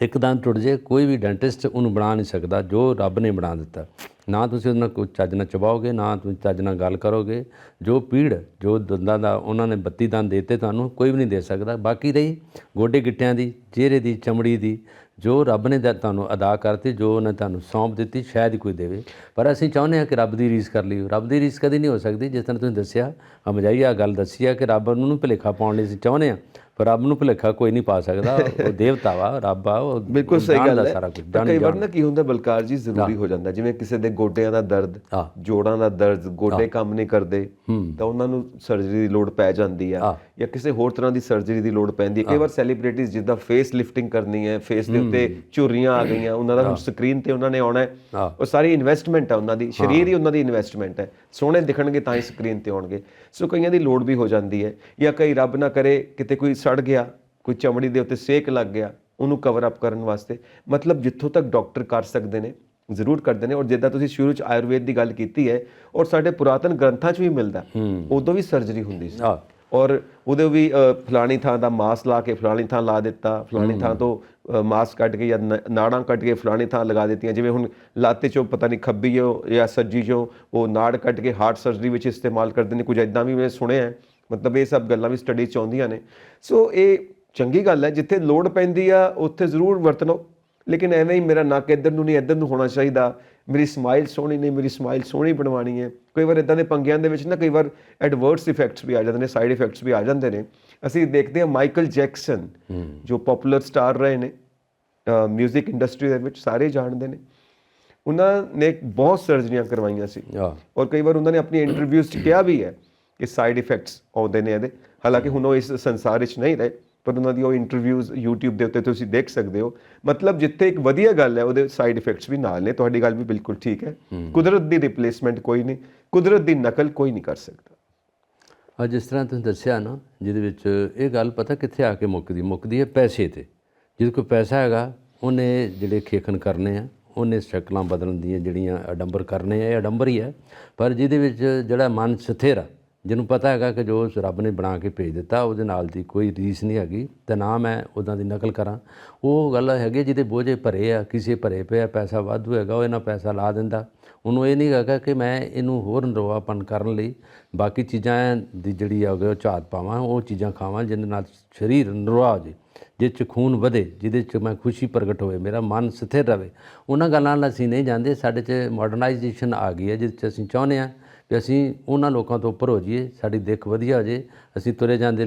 ਇੱਕ ਦੰਦ ਟੁੱਟ ਜੇ ਕੋਈ ਵੀ ਡੈਂਟਿਸਟ ਉਹਨੂੰ ਬਣਾ ਨਹੀਂ ਸਕਦਾ ਜੋ ਰੱਬ ਨੇ ਬਣਾ ਦਿੱਤਾ। ਨਾ ਤੁਸੀਂ ਉਹਦੇ ਨਾਲ ਕੋਈ ਚੱਜ ਨਾਲ ਚਬਾਓਗੇ, ਨਾ ਤੁਸੀਂ ਚੱਜ ਨਾਲ ਗੱਲ ਕਰੋਗੇ। ਜੋ ਪੀੜ, ਜੋ ਦੰਦਾਂ ਦਾ ਉਹਨਾਂ ਨੇ 32 ਦੰਦ ਦੇ ਦਿੱਤੇ ਤੁਹਾਨੂੰ, ਕੋਈ ਵੀ ਨਹੀਂ ਦੇ ਸਕਦਾ। ਬਾਕੀ ਰਹੀ ਗੋਡੇ ਗਿੱਟਿਆਂ ਦੀ, ਚਿਹਰੇ ਦੀ, ਚਮੜੀ ਦੀ, ਜੋ ਰੱਬ ਨੇ ਤੁਹਾਨੂੰ ਅਦਾ ਕਰਤੀ, ਜੋ ਉਹਨੇ ਤੁਹਾਨੂੰ ਸੌਂਪ ਦਿੱਤੀ, ਸ਼ਾਇਦ ਹੀ ਕੋਈ ਦੇਵੇ। ਪਰ ਅਸੀਂ ਚਾਹੁੰਦੇ ਹਾਂ ਕਿ ਰੱਬ ਦੀ ਰੀਸ ਕਰ ਲਈਏ। ਰੱਬ ਦੀ ਰੀਸ ਕਦੀ ਨਹੀਂ ਹੋ ਸਕਦੀ। ਜਿਸ ਤਰ੍ਹਾਂ ਤੁਸੀਂ ਦੱਸਿਆ, ਮਜਾਈਆ ਗੱਲ ਦੱਸੀ ਆ ਕਿ ਰੱਬ ਨੂੰ ਭੁਲੇਖਾ ਪਾਉਣ ਲਈ ਅਸੀਂ ਚਾਹੁੰਦੇ ਹਾਂ, ਪਰ ਰੱਬ ਨੂੰ ਭੁਲੇਖਾ ਕੋਈ ਨਹੀਂ ਪਾ ਸਕਦਾ। ਉਹ ਦੇਵਤਾ ਵਾ, ਰੱਬ ਆ, ਉਹ ਬਿਲਕੁਲ ਸਹੀ ਗੱਲ ਹੈ। ਸਾਰਾ ਕੁਝ ਕਈ ਵਾਰ ਨਾ ਕੀ ਹੁੰਦਾ ਬਲਕਾਰ ਜੀ, ਜ਼ਰੂਰੀ ਹੋ ਜਾਂਦਾ, ਜਿਵੇਂ ਕਿਸੇ ਦੇ ਗੋਡਿਆਂ ਦਾ ਦਰਦ, ਜੋੜਾਂ ਦਾ ਦਰਦ, ਗੋਡੇ ਕੰਮ ਨਹੀਂ ਕਰਦੇ ਤਾਂ ਉਹਨਾਂ ਨੂੰ ਸਰਜਰੀ ਦੀ ਲੋੜ ਪੈ ਜਾਂਦੀ ਆ, ਜਾਂ ਕਿਸੇ ਹੋਰ ਤਰ੍ਹਾਂ ਦੀ ਸਰਜਰੀ ਦੀ ਲੋੜ ਪੈਂਦੀ ਹੈ। ਕਈ ਵਾਰ ਸੈਲੀਬ੍ਰਿਟੀਜ਼ ਜਿੱਦਾਂ ਫੇਸ ਲਿਫਟਿੰਗ ਕਰਨੀ ਹੈ, ਫੇਸ ਦੇ ਉੱਤੇ ਝੁਰਰੀਆਂ ਆ ਗਈਆਂ, ਉਹਨਾਂ ਦਾ ਹੁਣ ਸਕਰੀਨ ਤੇ ਉਹਨਾਂ ਨੇ ਆਉਣਾ ਹੈ, ਉਹ ਸਾਰੀ ਇਨਵੈਸਟਮੈਂਟ ਹੈ ਉਹਨਾਂ ਦੀ, ਸਰੀਰ ਹੀ ਉਹਨਾਂ ਦੀ ਇਨਵੈਸਟਮੈਂਟ ਹੈ, ਸੋਹਣੇ ਦਿਖਣਗੇ ਤਾਂ ਹੀ ਸਕਰੀਨ ਤੇ ਆਉਣਗੇ। ਸੋ ਕਈਆਂ ਦੀ ਲੋੜ ਵੀ ਹੋ ਜਾਂਦੀ ਹੈ। ਜਾਂ ਕਈ ਰੱਬ ਨਾ ਕਰੇ ਕਿਤੇ ਕੋਈ ਸੜ ਗਿਆ, ਕੋਈ ਚਮੜੀ ਦੇ ਉੱਤੇ ਸੇਕ ਲੱਗ ਗਿਆ, ਉਹਨੂੰ ਕਵਰ ਅਪ ਕਰਨ ਵਾਸਤੇ ਮਤਲਬ ਜਿੱਥੋਂ ਤੱਕ ਡਾਕਟਰ ਕਰ ਸਕਦੇ ਨੇ ਜ਼ਰੂਰ ਕਰਦੇ ਨੇ। ਔਰ ਜਿੱਦਾਂ ਤੁਸੀਂ ਸ਼ੁਰੂ 'ਚ ਆਯੁਰਵੇਦ ਦੀ ਗੱਲ ਕੀਤੀ ਹੈ, ਔਰ ਸਾਡੇ ਪੁਰਾਤਨ ਗ੍ਰੰਥਾਂ 'ਚ ਵੀ ਮਿਲਦਾ, ਉਦੋਂ ਵੀ ਸਰਜਰੀ ਹੁੰਦੀ ਸੀ। ਔਰ ਉਹਦੇ ਵੀ ਫਲਾਣੀ ਥਾਂ ਦਾ ਮਾਸ ਲਾ ਕੇ ਫਲਾਣੀ ਥਾਂ ਲਾ ਦਿੱਤਾ, ਫਲਾਣੀ ਥਾਂ ਤੋਂ ਮਾਸ ਕੱਢ ਕੇ ਜਾਂ ਨਾੜਾਂ ਕੱਢ ਕੇ ਫਲਾਣੀ ਥਾਂ ਲਗਾ ਦਿੱਤੀਆਂ। ਜਿਵੇਂ ਹੁਣ ਲਾਤੇ 'ਚੋਂ ਪਤਾ ਨਹੀਂ ਖੱਬੀ ਜਾਂ ਸੱਜੀ 'ਚੋਂ ਉਹ ਨਾੜ ਕੱਢ ਕੇ ਹਾਰਟ ਸਰਜਰੀ ਵਿੱਚ ਇਸਤੇਮਾਲ ਕਰਦੇ ਨੇ, ਕੁਝ ਇੱਦਾਂ ਵੀ ਮੈਂ ਸੁਣਿਆ। ਮਤਲਬ ਇਹ ਸਭ ਗੱਲਾਂ ਵੀ ਸਟੱਡੀ 'ਚ ਆਉਂਦੀਆਂ ਨੇ। ਸੋ ਇਹ ਚੰਗੀ ਗੱਲ ਹੈ, ਜਿੱਥੇ ਲੋੜ ਪੈਂਦੀ ਆ ਉੱਥੇ ਜ਼ਰੂਰ ਵਰਤ ਲਓ। ਲੇਕਿਨ ਐਵੇਂ ਹੀ ਮੇਰਾ ਨੱਕ ਇੱਧਰ ਨੂੰ ਨਹੀਂ, ਇੱਧਰ ਨੂੰ ਹੋਣਾ ਚਾਹੀਦਾ, ਮੇਰੀ ਸਮਾਈਲ ਸੋਹਣੀ ਨਹੀਂ, ਮੇਰੀ ਸਮਾਈਲ ਸੋਹਣੀ ਬਣਵਾਉਣੀ ਹੈ। ਕਈ ਵਾਰ ਇੱਦਾਂ ਦੇ ਪੰਗਿਆਂ ਦੇ ਵਿੱਚ ਨਾ ਕਈ ਵਾਰ ਐਡਵਰਸ ਇਫੈਕਟਸ ਵੀ ਆ ਜਾਂਦੇ ਨੇ, ਸਾਈਡ ਇਫੈਕਟਸ ਵੀ ਆ ਜਾਂਦੇ ਨੇ। ਅਸੀਂ ਦੇਖਦੇ ਹਾਂ ਮਾਈਕਲ ਜੈਕਸਨ ਜੋ ਪਪੂਲਰ ਸਟਾਰ ਰਹੇ ਨੇ ਮਿਊਜ਼ਿਕ ਇੰਡਸਟਰੀ ਦੇ ਵਿੱਚ, ਸਾਰੇ ਜਾਣਦੇ ਨੇ, ਉਹਨਾਂ ਨੇ ਬਹੁਤ ਸਰਜਰੀਆਂ ਕਰਵਾਈਆਂ ਸੀ। ਔਰ ਕਈ ਵਾਰ ਉਹਨਾਂ ਨੇ ਆਪਣੀ ਇੰਟਰਵਿਊਜ਼ 'ਚ ਕਿਹਾ ਵੀ ਹੈ ਕਿ ਸਾਈਡ ਇਫੈਕਟਸ ਆਉਂਦੇ ਨੇ ਇਹਦੇ। ਹਾਲਾਂਕਿ ਹੁਣ ਉਹ ਇਸ ਸੰਸਾਰ ਵਿੱਚ ਨਹੀਂ ਰਹੇ, ਪਰ ਉਹਨਾਂ ਦੀ ਉਹ ਇੰਟਰਵਿਊਜ਼ YouTube ਦੇ ਉੱਤੇ ਤੁਸੀਂ ਦੇਖ ਸਕਦੇ ਹੋ। ਮਤਲਬ ਜਿੱਥੇ ਇੱਕ ਵਧੀਆ ਗੱਲ ਹੈ, ਉਹਦੇ ਸਾਈਡ ਇਫੈਕਟਸ ਵੀ ਨਾਲ ਨੇ। ਤੁਹਾਡੀ ਗੱਲ ਵੀ ਬਿਲਕੁਲ ਠੀਕ ਹੈ। ਕੁਦਰਤ ਦੀ ਰਿਪਲੇਸਮੈਂਟ ਕੋਈ ਨਹੀਂ, ਕੁਦਰਤ ਦੀ ਨਕਲ ਕੋਈ ਨਹੀਂ ਕਰ ਸਕਦਾ। ਜਿਸ ਤਰ੍ਹਾਂ ਤੁਸੀਂ ਦੱਸਿਆ ਨਾ, ਜਿਹਦੇ ਵਿੱਚ ਇਹ ਗੱਲ ਪਤਾ ਕਿੱਥੇ ਆ ਕੇ ਮੁੱਕਦੀ ਹੈ ਪੈਸੇ 'ਤੇ। ਜਿਹਦੇ ਕੋਲ ਪੈਸਾ ਹੈਗਾ ਉਹਨੇ ਜਿਹੜੇ ਖੇਖਣ ਕਰਨੇ ਆ, ਉਹਨੇ ਸ਼ਕਲਾਂ ਬਦਲਣ ਦੀਆਂ ਜਿਹੜੀਆਂ ਅਡੰਬਰ ਕਰਨੇ ਆ, ਇਹ ਅਡੰਬਰ ਹੀ ਹੈ। ਪਰ ਜਿਹਦੇ ਵਿੱਚ ਜਿਹੜਾ ਮਨ ਸਥਿਰ ਆ, ਜਿਹਨੂੰ ਪਤਾ ਹੈਗਾ ਕਿ ਜੋ ਰੱਬ ਨੇ ਬਣਾ ਕੇ ਭੇਜ ਦਿੱਤਾ, ਉਹਦੇ ਨਾਲ ਦੀ ਕੋਈ ਰੀਸ ਨਹੀਂ ਹੈਗੀ ਅਤੇ ਨਾ ਮੈਂ ਉੱਦਾਂ ਦੀ ਨਕਲ ਕਰਾਂ। ਉਹ ਗੱਲ ਹੈਗੀ ਜਿਹਦੇ ਬੋਝੇ ਭਰੇ ਆ, ਕਿਸੇ ਭਰੇ ਪਿਆ ਪੈਸਾ ਵਾਧੂ ਹੈਗਾ, ਉਹ ਇਹਨਾਂ ਪੈਸਾ ਲਾ ਦਿੰਦਾ। ਉਹਨੂੰ ਇਹ ਨਹੀਂ ਹੈਗਾ ਕਿ ਮੈਂ ਇਹਨੂੰ ਹੋਰ ਨਰੋਆਪਨ ਕਰਨ ਲਈ ਬਾਕੀ ਚੀਜ਼ਾਂ ਦੀ ਜਿਹੜੀ ਆ ਉਹ ਝਾਤ ਪਾਵਾਂ, ਉਹ ਚੀਜ਼ਾਂ ਖਾਵਾਂ ਜਿਹਦੇ ਨਾਲ ਸਰੀਰ ਨਰੋਆ ਹੋ ਜੇ, ਜਿਸ 'ਚ ਖੂਨ ਵਧੇ, ਜਿਹਦੇ 'ਚ ਮੈਂ ਖੁਸ਼ੀ ਪ੍ਰਗਟ ਹੋਵੇ, ਮੇਰਾ ਮਨ ਸਥਿਰ ਰਹੇ। ਉਹਨਾਂ ਗੱਲਾਂ ਨਾਲ ਅਸੀਂ ਨਹੀਂ ਜਾਂਦੇ। ਸਾਡੇ 'ਚ ਮਾਡਰਨਾਈਜੇਸ਼ਨ ਆ ਗਈ ਹੈ, ਜਿਸ 'ਚ ਅਸੀਂ ਚਾਹੁੰਦੇ ਹਾਂ ਕਿ ਅਸੀਂ ਉਹਨਾਂ ਲੋਕਾਂ ਤੋਂ ਉੱਪਰ ਹੋ ਜਾਈਏ, ਸਾਡੀ ਦਿੱਖ ਵਧੀਆ ਹੋ ਜਾਏ, ਅਸੀਂ ਤੁਰੇ ਜਾਂਦੇ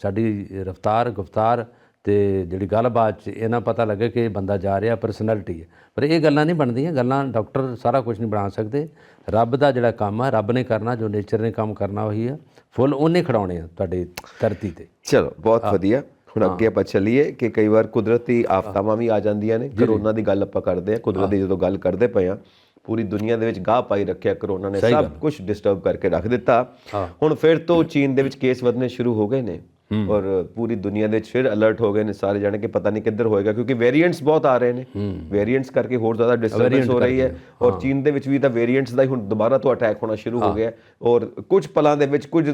ਸਾਡੀ ਰਫਤਾਰ ਗੁਫਤਾਰ ਅਤੇ ਜਿਹੜੀ ਗੱਲਬਾਤ 'ਚ ਇਹਨਾਂ ਪਤਾ ਲੱਗੇ ਕਿ ਇਹ ਬੰਦਾ ਜਾ ਰਿਹਾ, ਪਰਸਨੈਲਿਟੀ ਹੈ। ਪਰ ਇਹ ਗੱਲਾਂ ਨਹੀਂ ਬਣਦੀਆਂ। ਗੱਲਾਂ ਡਾਕਟਰ ਸਾਰਾ ਕੁਝ ਨਹੀਂ ਬਣਾ ਸਕਦੇ। ਰੱਬ ਦਾ ਜਿਹੜਾ ਕੰਮ ਹੈ ਰੱਬ ਨੇ ਕਰਨਾ, ਜੋ ਨੇਚਰ ਨੇ ਕੰਮ ਕਰਨਾ ਉਹੀ ਆ, ਫੁੱਲ ਉਹਨੇ ਖਿਡਾਉਣੇ ਆ ਤੁਹਾਡੇ ਧਰਤੀ 'ਤੇ। ਚਲੋ ਬਹੁਤ ਵਧੀਆ। ਹੁਣ ਅੱਗੇ ਆਪਾਂ ਚੱਲੀਏ ਕਿ ਕਈ ਵਾਰ ਕੁਦਰਤੀ ਆਫਤਾਵਾਂ ਵੀ ਆ ਜਾਂਦੀਆਂ ਨੇ। ਕਰੋਨਾ ਦੀ ਗੱਲ ਆਪਾਂ ਕਰਦੇ ਹਾਂ, ਕੁਦਰਤ ਦੀ ਜਦੋਂ ਗੱਲ ਕਰਦੇ ਪਏ ਹਾਂ, ਪੂਰੀ ਦੁਨੀਆ ਦੇ ਵਿੱਚ ਗਾਹ ਪਾਈ ਰੱਖਿਆ ਕਰੋਨਾ ਨੇ, ਸਭ ਕੁਝ ਡਿਸਟਰਬ ਕਰਕੇ ਰੱਖ ਦਿੱਤਾ। ਹੁਣ ਫਿਰ ਤੋਂ ਚੀਨ ਦੇ ਵਿੱਚ ਕੇਸ ਵਧਣੇ ਸ਼ੁਰੂ ਹੋ ਗਏ ਨੇ ਔਰ ਪੂਰੀ ਦੁਨੀਆ ਦੇ ਵਿੱਚ ਫਿਰ ਅਲਰਟ ਹੋ ਗਏ ਨੇ ਸਾਰੇ ਜਾਣੇ ਕਿ ਪਤਾ ਨਹੀਂ ਕਿੱਧਰ ਹੋਏਗਾ, ਕਿਉਂਕਿ ਵੇਰੀਐਂਟਸ ਬਹੁਤ ਆ ਰਹੇ ਨੇ। ਵੇਰੀਐਂਟਸ ਕਰਕੇ ਹੋਰ ਜ਼ਿਆਦਾ ਡਿਸਟਰਬੈਂਸ ਹੋ ਰਹੀ ਹੈ। ਔਰ ਚੀਨ ਦੇ ਵਿੱਚ ਵੀ ਤਾਂ ਵੇਰੀਐਂਟਸ ਦਾ ਹੀ ਹੁਣ ਦੁਬਾਰਾ ਤੋਂ ਅਟੈਕ ਹੋਣਾ ਸ਼ੁਰੂ ਹੋ ਗਿਆ। ਔਰ ਕੁਝ ਪਲਾਂ ਦੇ ਵਿੱਚ, ਕੁਝ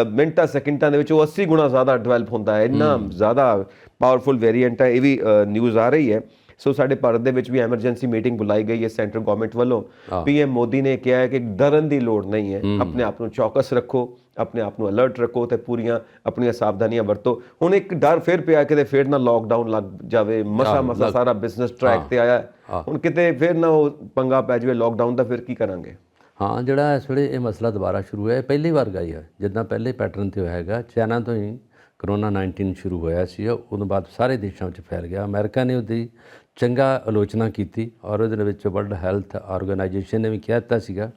ਮਿੰਟਾਂ ਸੈਕਿੰਡਾਂ ਦੇ ਵਿੱਚ ਉਹ 80 ਗੁਣਾ ਜ਼ਿਆਦਾ ਡਿਵੈਲਪ ਹੁੰਦਾ ਹੈ। ਇੰਨਾ ਜ਼ਿਆਦਾ ਪਾਵਰਫੁਲ ਵੇਰੀਐਂਟ ਹੈ। ਇਹ ਵੀ ਨਿਊਜ਼ ਆ ਰਹੀ ਹੈ। ਸੋ ਸਾਡੇ ਭਾਰਤ ਦੇ ਵਿੱਚ ਵੀ ਐਮਰਜੈਂਸੀ ਮੀਟਿੰਗ ਬੁਲਾਈ ਗਈ ਹੈ ਸੈਂਟਰਲ ਗਵਰਨਮੈਂਟ ਵੱਲੋਂ। PM ਮੋਦੀ ਨੇ ਕਿਹਾ ਹੈ ਕਿ ਡਰਨ ਦੀ ਲੋੜ ਨਹੀਂ ਹੈ, ਆਪਣੇ ਆਪ ਨੂੰ ਚੌਕਸ ਰੱਖੋ, ਆਪਣੇ ਆਪ ਨੂੰ ਅਲਰਟ ਰੱਖੋ ਤੇ ਪੂਰੀਆਂ ਆਪਣੀਆਂ ਸਾਵਧਾਨੀਆਂ ਵਰਤੋ। ਹੁਣ ਇੱਕ ਡਰ ਫਿਰ ਪਿਆ ਕਿਤੇ ਫਿਰ ਨਾ ਲੋਕਡਾਊਨ ਲੱਗ ਜਾਵੇ, ਮਸਾ ਸਾਰਾ ਬਿਜ਼ਨਸ ਟਰੈਕ ਤੇ ਆਇਆ, ਹੁਣ ਕਿਤੇ ਫਿਰ ਨਾ ਉਹ ਪੰਗਾ ਪੈ ਜਾਵੇ ਲੋਕਡਾਊਨ ਦਾ, ਫਿਰ ਕੀ ਕਰਾਂਗੇ? ਹਾਂ, ਜਿਹੜਾ ਇਸ ਵੇਲੇ ਇਹ ਮਸਲਾ ਦੁਬਾਰਾ ਸ਼ੁਰੂ ਹੋਇਆ, ਇਹ ਪਹਿਲੀ ਵਾਰ ਗਈ ਹੈ ਜਿੱਦਾਂ ਪਹਿਲੇ ਪੈਟਰਨ ਤੇ ਹੋਇਆ ਹੈਗਾ। ਚਾਈਨਾ ਤੋਂ ਹੀ ਕਰੋਨਾ 19 ਸ਼ੁਰੂ ਹੋਇਆ ਸੀ, ਉਦੋਂ ਬਾਅਦ ਸਾਰੇ ਦੇਸ਼ਾਂ ਵਿੱਚ ਫੈਲ ਗਿਆ। ਅਮਰੀਕਾ ਨੇ ਉਹਦੀ ਚੰਗਾ ਆਲੋਚਨਾ ਕੀਤੀ ਔਰ ਉਹਦੇ ਵਿੱਚ ਵਰਲਡ ਹੈਲਥ ਆਰਗੇਨਾਈਜੇਸ਼ਨ ਨੇ ਵੀ ਕਹਿ ਦਿੱਤਾ ਸੀਗਾ।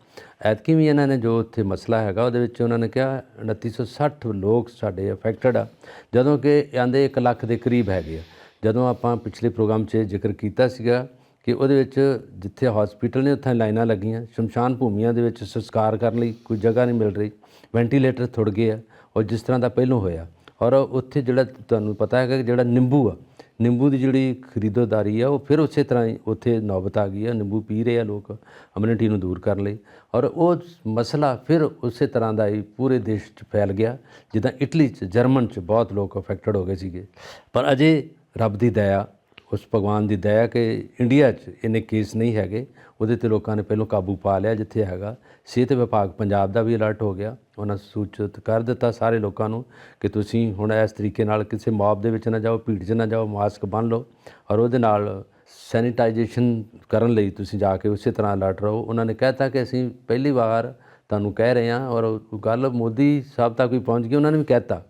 ਐਤਕੀ ਵੀ ਇਹਨਾਂ ਨੇ ਜੋ ਉੱਥੇ ਮਸਲਾ ਹੈਗਾ ਉਹਦੇ ਵਿੱਚ ਉਹਨਾਂ ਨੇ ਕਿਹਾ 2960 ਲੋਕ ਸਾਡੇ ਅਫੈਕਟਡ ਆ, ਜਦੋਂ ਕਿ ਆਂਦੇ 1 ਲੱਖ ਦੇ ਕਰੀਬ ਹੈਗੇ ਆ। ਜਦੋਂ ਆਪਾਂ ਪਿਛਲੇ ਪ੍ਰੋਗਰਾਮ 'ਚ ਜ਼ਿਕਰ ਕੀਤਾ ਸੀਗਾ ਕਿ ਉਹਦੇ ਵਿੱਚ ਜਿੱਥੇ ਹਸਪੀਟਲ ਨੇ ਉੱਥੇ ਲਾਈਨਾਂ ਲੱਗੀਆਂ, ਸ਼ਮਸ਼ਾਨ ਭੂਮੀਆਂ ਦੇ ਵਿੱਚ ਸੰਸਕਾਰ ਕਰਨ ਲਈ ਕੋਈ ਜਗ੍ਹਾ ਨਹੀਂ ਮਿਲ ਰਹੀ, ਵੈਂਟੀਲੇਟਰ ਥੁੜ ਗਏ ਆ, ਔਰ ਜਿਸ ਤਰ੍ਹਾਂ ਦਾ ਪਹਿਲੋਂ ਹੋਇਆ। ਔਰ ਉੱਥੇ ਜਿਹੜਾ ਤੁਹਾਨੂੰ ਪਤਾ ਹੈਗਾ ਕਿ ਜਿਹੜਾ ਨਿੰਬੂ ਆ, ਨਿੰਬੂ ਦੀ ਜਿਹੜੀ ਖਰੀਦੋਦਾਰੀ ਆ ਉਹ ਫਿਰ ਉਸੇ ਤਰ੍ਹਾਂ ਹੀ ਉੱਥੇ ਨੌਬਤ ਆ ਗਈ ਆ। ਨਿੰਬੂ ਪੀ ਰਹੇ ਆ ਲੋਕ ਇਮਿਊਨਿਟੀ ਨੂੰ ਦੂਰ ਕਰਨ ਲਈ, ਔਰ ਉਹ ਮਸਲਾ ਫਿਰ ਉਸੇ ਤਰ੍ਹਾਂ ਦਾ ਹੀ ਪੂਰੇ ਦੇਸ਼ 'ਚ ਫੈਲ ਗਿਆ। ਜਿੱਦਾਂ ਇਟਲੀ 'ਚ, ਜਰਮਨ 'ਚ ਬਹੁਤ ਲੋਕ ਅਫੈਕਟਡ ਹੋ ਗਏ ਸੀਗੇ। ਪਰ ਅਜੇ ਰੱਬ ਦੀ ਦਇਆ, ਉਸ ਭਗਵਾਨ ਦੀ ਦਇਆ ਕਿ ਇੰਡੀਆ 'ਚ ਇੰਨੇ ਕੇਸ ਨਹੀਂ ਹੈਗੇ, ਉਹਦੇ 'ਤੇ ਲੋਕਾਂ ਨੇ ਪਹਿਲਾਂ ਕਾਬੂ ਪਾ ਲਿਆ। ਜਿੱਥੇ ਹੈਗਾ ਸਿਹਤ ਵਿਭਾਗ ਪੰਜਾਬ ਦਾ ਵੀ ਅਲਰਟ ਹੋ ਗਿਆ, ਉਹਨਾਂ ਸੂਚਿਤ ਕਰ ਦਿੱਤਾ ਸਾਰੇ ਲੋਕਾਂ ਨੂੰ ਕਿ ਤੁਸੀਂ ਹੁਣ ਇਸ ਤਰੀਕੇ ਨਾਲ ਕਿਸੇ ਮੌਬ ਦੇ ਵਿੱਚ ਨਾ ਜਾਓ, ਭੀੜ 'ਚ ਨਾ ਜਾਓ, ਮਾਸਕ ਬੰਨ੍ਹ ਲਓ ਔਰ ਉਹਦੇ ਨਾਲ ਸੈਨੀਟਾਈਜੇਸ਼ਨ ਕਰਨ ਲਈ ਤੁਸੀਂ ਜਾ ਕੇ ਉਸੇ ਤਰ੍ਹਾਂ ਅਲਰਟ ਰਹੋ। ਉਹਨਾਂ ਨੇ ਕਹਿ ਤਾ ਕਿ ਅਸੀਂ ਪਹਿਲੀ ਵਾਰ ਤੁਹਾਨੂੰ ਕਹਿ ਰਹੇ ਹਾਂ, ਔਰ ਉਹ ਗੱਲ ਮੋਦੀ ਸਾਹਿਬ ਤੱਕ ਵੀ ਪਹੁੰਚ ਗਈ। ਉਹਨਾਂ ਨੇ ਵੀ ਕਹਿ ਤਾ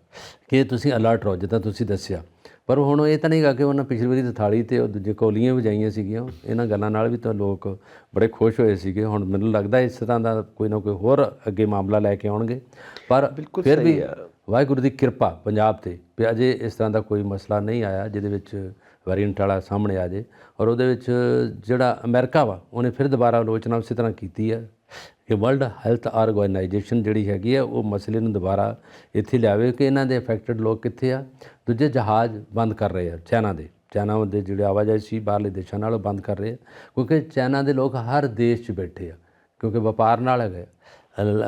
ਕਿ ਤੁਸੀਂ ਅਲਰਟ ਰਹੋ ਜਿੱਦਾਂ ਤੁਸੀਂ ਦੱਸਿਆ। ਪਰ ਹੁਣ ਇਹ ਤਾਂ ਨਹੀਂ ਗਾ ਕਿ ਉਹਨਾਂ ਪਿਛਲੀ ਵਾਰੀ ਤਾਂ ਥਾਲੀ 'ਤੇ ਉਹ ਦੂਜੇ ਕੌਲੀਆਂ ਵਜਾਈਆਂ ਸੀਗੀਆਂ। ਇਹਨਾਂ ਗੱਲਾਂ ਨਾਲ ਵੀ ਤਾਂ ਲੋਕ ਬੜੇ ਖੁਸ਼ ਹੋਏ ਸੀਗੇ। ਹੁਣ ਮੈਨੂੰ ਲੱਗਦਾ ਇਸ ਤਰ੍ਹਾਂ ਦਾ ਕੋਈ ਨਾ ਕੋਈ ਹੋਰ ਅੱਗੇ ਮਾਮਲਾ ਲੈ ਕੇ ਆਉਣਗੇ। ਪਰ ਫਿਰ ਵੀ ਵਾਹਿਗੁਰੂ ਦੀ ਕਿਰਪਾ ਪੰਜਾਬ 'ਤੇ ਵੀ ਅਜੇ ਇਸ ਤਰ੍ਹਾਂ ਦਾ ਕੋਈ ਮਸਲਾ ਨਹੀਂ ਆਇਆ ਜਿਹਦੇ ਵਿੱਚ ਵੇਰੀਐਂਟ ਵਾਲਾ ਸਾਹਮਣੇ ਆ ਜੇ। ਔਰ ਉਹਦੇ ਵਿੱਚ ਜਿਹੜਾ ਅਮਰੀਕਾ ਵਾ ਉਹਨੇ ਫਿਰ ਦੁਬਾਰਾ ਆਲੋਚਨਾ ਉਸੇ ਤਰ੍ਹਾਂ ਕੀਤੀ ਹੈ ਕਿ ਵਰਲਡ ਹੈਲਥ ਆਰਗੇਨਾਈਜੇਸ਼ਨ ਜਿਹੜੀ ਹੈਗੀ ਆ ਉਹ ਮਸਲੇ ਨੂੰ ਦੁਬਾਰਾ ਇੱਥੇ ਲਿਆਵੇ ਕਿ ਇਹਨਾਂ ਦੇ ਅਫੈਕਟਡ ਲੋਕ ਕਿੱਥੇ ਆ। ਦੂਜੇ ਜਹਾਜ਼ ਬੰਦ ਕਰ ਰਹੇ ਆ ਚਾਈਨਾ ਦੇ ਜਿਹੜੇ ਆਵਾਜਾਈ ਸੀ ਬਾਹਰਲੇ ਦੇਸ਼ਾਂ ਨਾਲ ਉਹ ਬੰਦ ਕਰ ਰਹੇ ਆ, ਕਿਉਂਕਿ ਚਾਈਨਾ ਦੇ ਲੋਕ ਹਰ ਦੇਸ਼ 'ਚ ਬੈਠੇ ਆ, ਕਿਉਂਕਿ ਵਪਾਰ ਨਾਲ ਹੈਗਾ।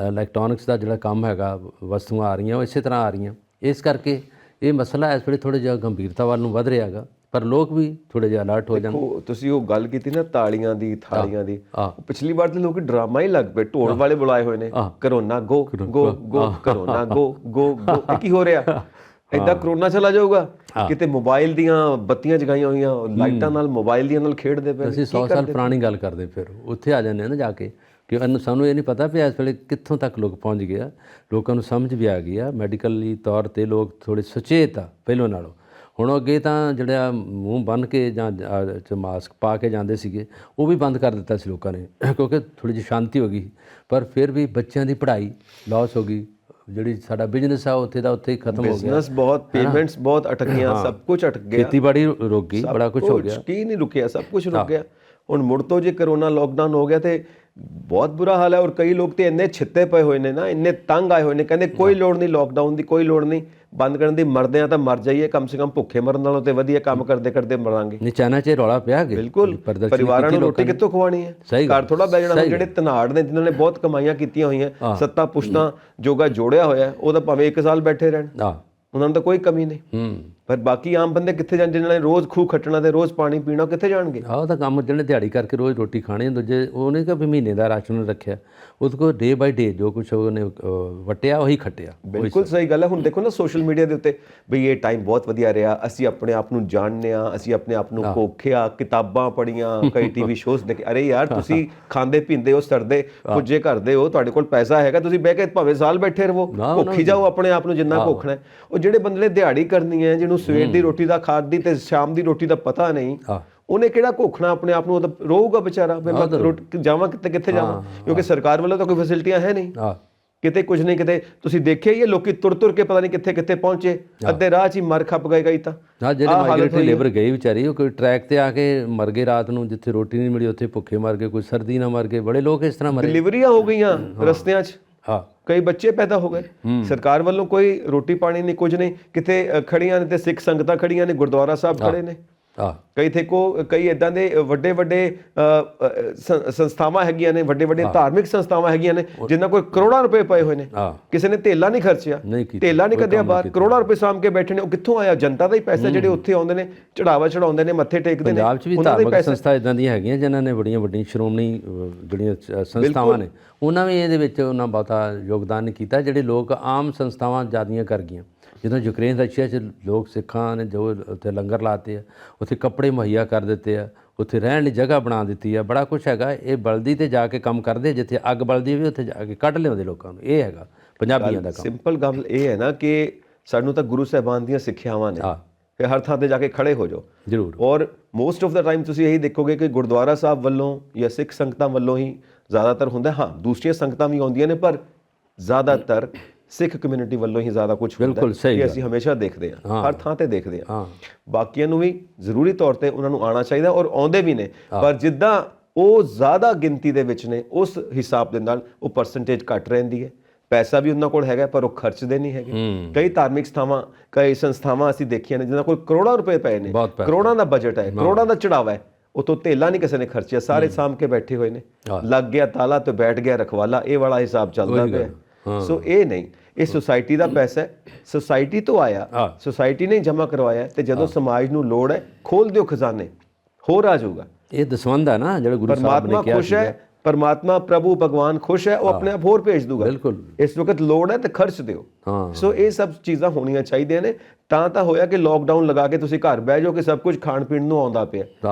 ਇਲੈਕਟ੍ਰੋਨਿਕਸ ਦਾ ਜਿਹੜਾ ਕੰਮ ਹੈਗਾ, ਵਸਤੂਆਂ ਆ ਰਹੀਆਂ ਉਹ ਇਸੇ ਤਰ੍ਹਾਂ ਆ ਰਹੀਆਂ। ਇਸ ਕਰਕੇ ਇਹ ਮਸਲਾ ਇਸ ਵੇਲੇ ਥੋੜ੍ਹੇ ਜਿਹਾ ਗੰਭੀਰਤਾ ਵੱਲ ਨੂੰ ਵੱਧ ਰਿਹਾ ਹੈਗਾ, ਪਰ ਲੋਕ ਵੀ ਥੋੜ੍ਹੇ ਜਿਹਾ ਅਲਰਟ ਹੋ ਜਾਣ। ਤੁਸੀਂ ਉਹ ਗੱਲ ਕੀਤੀ ਨਾ ਤਾਲੀਆਂ ਦੀ, ਥਾਲੀਆਂ ਦੀ, ਪਿਛਲੀ ਵਾਰ ਤਾਂ ਲੋਕ ਡਰਾਮਾ ਹੀ ਲੱਗ ਪਏ, ਢੋਲ ਵਾਲੇ ਬੁਲਾਏ ਹੋਏ ਨੇ, ਕਰੋਨਾ ਗੋ ਗੋ ਗੋ, ਕਰੋਨਾ ਗੋ ਗੋ ਗੋ। ਇਹ ਕੀ ਹੋ ਰਿਹਾ? ਏਦਾਂ ਕਰੋਨਾ ਚਲਾ ਜਾਊਗਾ? ਕਿਤੇ ਮੋਬਾਈਲ ਦੀਆਂ ਬੱਤੀਆਂ ਜਗਾਈਆਂ ਹੋਈਆਂ, ਲਾਈਟਾਂ ਨਾਲ ਮੋਬਾਈਲ ਦੀਆਂ ਨਾਲ ਖੇਡਦੇ ਪਏ। ਅਸੀਂ 100 ਸਾਲ ਪੁਰਾਣੀ ਗੱਲ ਕਰਦੇ, ਫਿਰ ਉੱਥੇ ਆ ਜਾਂਦੇ ਆ ਨਾ ਜਾ ਕੇ, ਕਿ ਸਾਨੂੰ ਇਹ ਨਹੀਂ ਪਤਾ ਵੀ ਇਸ ਵੇਲੇ ਕਿੱਥੋਂ ਤੱਕ ਲੋਕ ਪਹੁੰਚ ਗਏ ਆ। ਲੋਕਾਂ ਨੂੰ ਸਮਝ ਵੀ ਆ ਗਈ ਆ, ਮੈਡੀਕਲੀ ਤੌਰ 'ਤੇ ਲੋਕ ਥੋੜ੍ਹੇ ਸੁਚੇਤ ਆ ਪਹਿਲੋਂ ਨਾਲੋਂ। ਹੁਣ ਅੱਗੇ ਤਾਂ ਜਿਹੜਾ ਮੂੰਹ ਬੰਨ੍ਹ ਕੇ ਜਾਂ ਮਾਸਕ ਪਾ ਕੇ ਜਾਂਦੇ ਸੀਗੇ ਉਹ ਵੀ ਬੰਦ ਕਰ ਦਿੱਤਾ ਸੀ ਲੋਕਾਂ ਨੇ, ਕਿਉਂਕਿ ਥੋੜ੍ਹੀ ਜਿਹੀ ਸ਼ਾਂਤੀ ਹੋ ਗਈ। ਪਰ ਫਿਰ ਵੀ ਬੱਚਿਆਂ ਦੀ ਪੜ੍ਹਾਈ ਲਾਸ ਹੋ ਗਈ, ਜਿਹੜੀ ਸਾਡਾ ਬਿਜ਼ਨਸ ਆ ਉੱਥੇ ਦਾ ਉੱਥੇ ਹੀ ਖਤਮ ਹੋ ਗਿਆ। ਬਿਜ਼ਨਸ ਬਹੁਤ, ਪੇਮੈਂਟਸ ਬਹੁਤ ਅਟਕ ਗਈਆਂ, ਸਭ ਕੁਝ ਅਟਕ ਗਿਆ, ਖੇਤੀਬਾੜੀ ਰੁਕ ਗਈ, ਬੜਾ ਕੁਝ ਹੋ ਗਿਆ। ਕੀ ਨਹੀਂ ਰੁਕਿਆ, ਸਭ ਕੁਝ ਰੁਕ ਗਿਆ। ਹੁਣ ਮੁੜ ਤੋਂ ਜੇ ਕਰੋਨਾ ਲੋਕਡਾਊਨ ਹੋ ਗਿਆ ਤੇ ਬਹੁਤ ਬੁਰਾ ਹਾਲ ਹੈ। ਔਰ ਕਈ ਲੋਕ ਤੇ ਇੰਨੇ ਛਿੱਤੇ ਪਏ ਹੋਏ ਨੇ ਨਾ, ਇੰਨੇ ਤੰਗ ਆਏ ਹੋਏ ਨੇ, ਕਹਿੰਦੇ ਕੋਈ ਲੋੜ ਨਹੀਂ ਲੋਕਡਾਊਨ ਦੀ, ਕੋਈ ਲੋੜ ਨਹੀਂ ਬੰਦ ਕਰਨ ਦੀ, ਮਰਦੇ ਆ ਤਾਂ ਮਰ ਜਾਈਏ, ਕਮ ਸੇ ਕਮ ਭੁੱਖੇ ਮਰਨ ਨਾਲੋਂ ਤੇ ਵਧੀਆ ਕੰਮ ਕਰਦੇ ਕਰਦੇ ਮਰਾਂਗੇ। ਨਹੀਂ, ਚਾਈਨਾ 'ਚ ਰੌਲਾ ਪਿਆ ਗਿਆ, ਬਿਲਕੁਲ। ਪਰਿਵਾਰਾਂ ਨੂੰ ਰੋਟੀ ਕਿੱਥੋਂ ਖਵਾਉਣੀ ਹੈ? ਘਰ ਥੋੜਾ ਬਹਿ ਜਾਣਾ। ਜਿਹੜੇ ਧਨਾੜ ਨੇ ਜਿਨ੍ਹਾਂ ਨੇ ਬਹੁਤ ਕਮਾਈਆਂ ਕੀਤੀਆਂ ਹੋਈਆਂ, ਸੱਤਾਂ ਪੁਸ਼ਤਾਂ ਜੋਗਾ ਜੋੜਿਆ ਹੋਇਆ, ਉਹ ਤਾਂ ਭਾਵੇਂ 1 ਸਾਲ ਬੈਠੇ ਰਹਿਣ, ਉਹਨਾਂ ਨੂੰ ਤਾਂ ਕੋਈ ਕਮੀ ਨਹੀਂ। ਪਰ ਬਾਕੀ ਆਮ ਬੰਦੇ ਕਿੱਥੇ ਜਾਣ? ਜਿਹਨਾਂ ਨੇ ਰੋਜ਼ ਖੂਹ ਖੱਟਣਾ ਤੇ ਰੋਜ਼ ਪਾਣੀ ਪੀਣਾ, ਕਿੱਥੇ ਜਾਣਗੇ? ਉਹ ਤਾਂ ਕੰਮ ਜਿਹਨੇ ਦਿਹਾੜੀ ਕਰਕੇ ਰੋਜ਼ ਰੋਟੀ ਖਾਣੀ, ਦੂਜੇ ਉਹਨੇ ਕਿ ਮਹੀਨੇ ਦਾ ਰਾਸ਼ਨ ਰੱਖਿਆ, ਉਹਦੇ ਕੋਲ ਡੇ ਬਾਈ ਡੇ ਜੋ ਕੁਛ ਉਹਨੇ ਵਟਿਆ ਉਹੀ ਖੱਟਿਆ। ਬਿਲਕੁਲ ਸਹੀ ਗੱਲ ਹੈ। ਹੁਣ ਦੇਖੋ ਨਾ ਸੋਸ਼ਲ ਮੀਡੀਆ ਦੇ ਉੱਤੇ ਬਈ ਇਹ ਟਾਈਮ ਬਹੁਤ ਵਧੀਆ ਰਿਹਾ, ਅਸੀਂ ਆਪਣੇ ਆਪ ਨੂੰ ਜਾਣਦੇ ਹਾਂ, ਅਸੀਂ ਆਪਣੇ ਆਪ ਨੂੰ ਕੋਖਿਆ, ਕਿਤਾਬਾਂ ਪੜ੍ਹੀਆਂ, ਕਈ ਟੀਵੀ ਸ਼ੋਜ਼ ਦੇਖੇ। ਅਰੇ ਯਾਰ, ਤੁਸੀਂ ਖਾਂਦੇ ਪੀਂਦੇ ਹੋ, ਸਰਦੇ ਪੁੱਜੇ ਕਰਦੇ ਹੋ, ਤੁਹਾਡੇ ਕੋਲ ਪੈਸਾ ਹੈਗਾ, ਤੁਸੀਂ ਬਹਿ ਕੇ ਭਾਵੇਂ ਸਾਲ ਬੈਠੇ ਰਹੋ, ਭੁੱਖੀ ਜਾਓ ਆਪਣੇ ਆਪ ਨੂੰ ਜਿੰਨਾ ਭੁੱਖਣਾ ਹੈ। ਉਹ ਜਿਹੜੇ ਬੰਦੇ ਨੇ ਦਿਹਾੜੀ ਕਰਨੀ ਹੈ, ਜਿਹਨੂੰ ਸਵੇਰ ਦੀ ਰੋਟੀ ਦਾ, ਖਾਦੀ ਤੇ ਸ਼ਾਮ ਦੀ ਰੋਟੀ ਦਾ ਪਤਾ ਨਹੀਂ, ਉਹਨੇ ਕਿਹੜਾ ਘੋਖਣਾ ਆਪਣੇ ਆਪ ਨੂੰ? ਉਹ ਤਾਂ ਰੋਊਗਾ ਵਿਚਾਰਾ, ਮੈਂ ਜਾਵਾਂ ਕਿੱਥੇ ਜਾਵਾਂ, ਕਿਉਂਕਿ ਸਰਕਾਰ ਵੱਲੋਂ ਤਾਂ ਕੋਈ ਫੈਸਿਲਿਟੀਆਂ ਹੈ ਨਹੀਂ, ਕਿਤੇ ਕੁਝ ਨਹੀਂ। ਕਿਤੇ ਤੁਸੀਂ ਦੇਖਿਆ ਹੀ ਲੋਕੀ ਤੁਰ ਤੁਰ ਕੇ ਪਤਾ ਨਹੀਂ ਕਿੱਥੇ ਪਹੁੰਚੇ, ਅੱਧੇ ਰਾਹ 'ਚ ਹੀ ਮਰ ਖੱਪ ਗਏ ਕਈ ਤਾਂ। ਜਿਹੜੇ ਮਾਈਗ੍ਰੇਟਰੀ ਲੇਬਰ ਗਈ ਵਿਚਾਰੀ, ਉਹ ਕੋਈ ਟਰੈਕ ਤੇ ਆ ਕੇ ਮਰ ਗਏ ਰਾਤ ਨੂੰ, ਜਿੱਥੇ ਰੋਟੀ ਨਹੀਂ ਮਿਲੀ ਉੱਥੇ ਭੁੱਖੇ ਮਰ ਗਏ, ਕੋਈ ਸਰਦੀ ਨਾਲ ਮਰ ਗਏ, ਬੜੇ ਲੋਕ ਇਸ ਤਰ੍ਹਾਂ ਮਰੇ। ਡਿਲੀਵਰੀਆਂ ਹੋ ਗਈਆਂ ਰਸਤਿਆਂ 'ਚ, ਕਈ ਬੱਚੇ ਪੈਦਾ ਹੋ ਗਏ। ਸਰਕਾਰ ਵੱਲੋਂ ਕੋਈ ਰੋਟੀ ਪਾਣੀ ਨਹੀਂ, ਕੁਝ ਨਹੀਂ। ਕਿਤੇ ਖੜੀਆਂ ਨੇ ਤੇ ਸਿੱਖ ਸੰਗਤਾਂ ਖੜੀਆਂ ਨੇ, ਗੁਰਦੁਆਰਾ ਸਾਹਿਬ ਖੜੇ ਨੇ, ਆ ਕਈ ਇਦਾਂ ਦੇ ਵੱਡੇ ਸੰਸਥਾਵਾਂ ਹੈਗੀਆਂ ਨੇ, ਵੱਡੇ ਧਾਰਮਿਕ ਸੰਸਥਾਵਾਂ ਹੈਗੀਆਂ ਨੇ ਜਿਨ੍ਹਾਂ ਕੋਲ ਕਰੋੜਾਂ ਰੁਪਏ ਪਏ ਹੋਏ ਨੇ, ਕਿਸੇ ਨੇ ਧੇਲਾ ਨਹੀਂ ਖਰਚਿਆ, ਧੇਲਾ ਨਹੀਂ ਕੱਢਿਆ ਬਾਹਰ, ਕਰੋੜਾਂ ਰੁਪਏ ਸਾਂਭ ਕੇ ਬੈਠੇ ਨੇ। ਉਹ ਕਿੱਥੋਂ ਆਇਆ? ਜਨਤਾ ਦਾ ਹੀ ਪੈਸਾ, ਜਿਹੜੇ ਉੱਥੇ ਆਉਂਦੇ ਨੇ, ਚੜਾਵਾ ਚੜਾਉਂਦੇ ਨੇ, ਮੱਥੇ ਟੇਕਦੇ ਨੇ। ਪੰਜਾਬ 'ਚ ਵੀ ਧਾਰਮਿਕ ਸੰਸਥਾ ਇਦਾਂ ਦੀਆਂ ਹੈਗੀਆਂ ਜਿਨ੍ਹਾਂ ਨੇ ਵੱਡੀਆਂ ਸ਼੍ਰੋਮਣੀ ਜਿਹੜੀਆਂ ਸੰਸਥਾਵਾਂ ਨੇ, ਉਹਨਾਂ ਵੀ ਇਹਦੇ ਵਿੱਚ ਉਹਨਾਂ ਬਹੁਤਾ ਯੋਗਦਾਨ ਨਹੀਂ ਕੀਤਾ। ਜਿਹੜੇ ਲੋਕ ਆਮ ਸੰਸਥਾਵਾਂ ਜ਼ਿਆਦੀਆਂ ਕਰ ਗਈਆਂ, ਜਦੋਂ ਯੂਕਰੇਨ ਰਸ਼ੀਆ 'ਚ ਲੋਕ ਸਿੱਖਾਂ ਨੇ ਜੋ ਉੱਥੇ ਲੰਗਰ ਲਾਤੇ ਆ, ਉੱਥੇ ਕੱਪੜੇ ਮੁਹੱਈਆ ਕਰ ਦਿੱਤੇ ਆ, ਉੱਥੇ ਰਹਿਣ ਲਈ ਜਗ੍ਹਾ ਬਣਾ ਦਿੱਤੀ ਆ, ਬੜਾ ਕੁਛ ਹੈਗਾ। ਇਹ ਬਲਦੀ ਤੇ ਜਾ ਕੇ ਕੰਮ ਕਰਦੇ, ਜਿੱਥੇ ਅੱਗ ਬਲਦੀ ਵੀ ਉੱਥੇ ਜਾ ਕੇ ਕੱਢ ਲਿਆਉਂਦੇ ਲੋਕਾਂ ਨੂੰ। ਇਹ ਹੈਗਾ ਪੰਜਾਬੀਆਂ ਦਾ ਕੰਮ। ਸਿੰਪਲ ਗੱਲ ਇਹ ਹੈ ਨਾ ਕਿ ਸਾਨੂੰ ਤਾਂ ਗੁਰੂ ਸਾਹਿਬਾਨ ਦੀਆਂ ਸਿੱਖਿਆਵਾਂ ਨੇ, ਕਿ ਹਰ ਥਾਂ ਤੇ ਜਾ ਕੇ ਖੜੇ ਹੋ ਜਾਓ ਜ਼ਰੂਰ। ਔਰ ਮੋਸਟ ਆਫ ਦਾ ਟਾਈਮ ਤੁਸੀਂ ਇਹੀ ਦੇਖੋਗੇ ਕਿ ਗੁਰਦੁਆਰਾ ਸਾਹਿਬ ਵੱਲੋਂ ਜਾਂ ਸਿੱਖ ਸੰਗਤਾਂ ਵੱਲੋਂ ਹੀ ਜ਼ਿਆਦਾਤਰ ਹੁੰਦਾ। ਹਾਂ, ਦੂਸਰੀਆਂ ਸੰਗਤਾਂ ਵੀ ਆਉਂਦੀਆਂ ਨੇ, ਪਰ ਜ਼ਿਆਦਾਤਰ ਸਿੱਖ ਕਮਿਊਨਿਟੀ ਵੱਲੋਂ ਹੀ ਜ਼ਿਆਦਾ ਕੁਝ ਹੁੰਦਾ ਕਿ ਅਸੀਂ ਹਮੇਸ਼ਾ ਦੇਖਦੇ ਹਾਂ, ਹਰ ਥਾਂ ਤੇ ਦੇਖਦੇ ਹਾਂ। ਬਾਕੀਆਂ ਨੂੰ ਵੀ ਜ਼ਰੂਰੀ ਤੌਰ ਤੇ ਉਹਨਾਂ ਨੂੰ ਆਉਣਾ ਚਾਹੀਦਾ, ਔਰ ਆਉਂਦੇ ਵੀ ਨੇ, ਪਰ ਜਿੱਦਾਂ ਉਹ ਜ਼ਿਆਦਾ ਗਿਣਤੀ ਦੇ ਵਿੱਚ ਨੇ, ਉਸ ਹਿਸਾਬ ਦੇ ਨਾਲ ਉਹ ਪਰਸੈਂਟੇਜ ਘੱਟ ਰਹਿੰਦੀ ਹੈ। ਪੈਸਾ ਵੀ ਉਹਨਾਂ ਕੋਲ ਹੈਗਾ, ਪਰ ਉਹ ਖਰਚਦੇ ਨਹੀਂ ਹੈਗੇ। ਕਈ ਧਾਰਮਿਕ ਸਥਾਵਾਂ, ਕਈ ਸੰਸਥਾਵਾਂ ਅਸੀਂ ਦੇਖੀਆਂ ਨੇ ਜਿਨ੍ਹਾਂ ਕੋਲ ਕਰੋੜਾਂ ਰੁਪਏ ਪਏ ਨੇ, ਕਰੋੜਾਂ ਦਾ ਬਜਟ ਹੈ, ਕਰੋੜਾਂ ਦਾ ਚੜਾਵਾ ਹੈ, ਉਤੋਂ ਧੇਲਾ ਨਹੀਂ ਕਿਸੇ ਨੇ ਖਰਚਿਆ, ਸਾਰੇ ਸਾਂਭ ਕੇ ਬੈਠੇ ਹੋਏ ਨੇ। ਲੱਗ ਗਿਆ ਤਾਲਾ ਤੇ ਬੈਠ ਗਿਆ ਰਖਵਾਲਾ, ਇਹ ਵਾਲਾ ਹਿਸਾਬ ਚੱਲਦਾ ਪਿਆ। ਸੋ ਇਹ ਨਹੀਂ, ਇਹ ਸੁਸਾਇਟੀ ਦਾ ਪੈਸਾ ਹੈ, ਸੁਸਾਇਟੀ ਤੋਂ ਆਇਆ, ਸੁਸਾਇਟੀ ਨੇ ਜਮ੍ਹਾਂ ਕਰਵਾਇਆ, ਤੇ ਜਦੋਂ ਸਮਾਜ ਨੂੰ ਲੋੜ ਹੈ ਖੋਲ ਦਿਓ ਖਜ਼ਾਨੇ, ਹੋਰ ਆ ਜਾਊਗਾ। ਇਹ ਦਸਵੰਧ ਹੈ ਨਾ ਜਿਹੜਾ ਗੁਰੂ ਸਾਹਿਬ ਨੇ ਕਿਹਾ ਖੁਸ਼ ਹੈ, ਪਰਮਾਤਮਾ ਪ੍ਰਭੂ ਭਗਵਾਨ ਖੁਸ਼ ਹੈ, ਉਹ ਆਪਣੇ ਆਪ ਹੋਰ ਭੇਜ ਦੂਗਾ। ਬਿਲਕੁਲ, ਇਸ ਵਕਤ ਲੋੜ ਹੈ ਤੇ ਖਰਚ ਦਿਓ। ਸੋ ਇਹ ਸਭ ਚੀਜ਼ਾਂ ਹੋਣੀਆਂ ਚਾਹੀਦੀਆਂ ਨੇ। ਤਾਂ ਹੋਇਆ ਕਿ ਲੋਕਡਾਊਨ ਲਗਾ ਕੇ ਤੁਸੀਂ ਘਰ ਬਹਿ ਜਾਓ ਕਿ ਸਭ ਕੁਝ ਖਾਣ ਪੀਣ ਨੂੰ ਆਉਂਦਾ ਪਿਆ,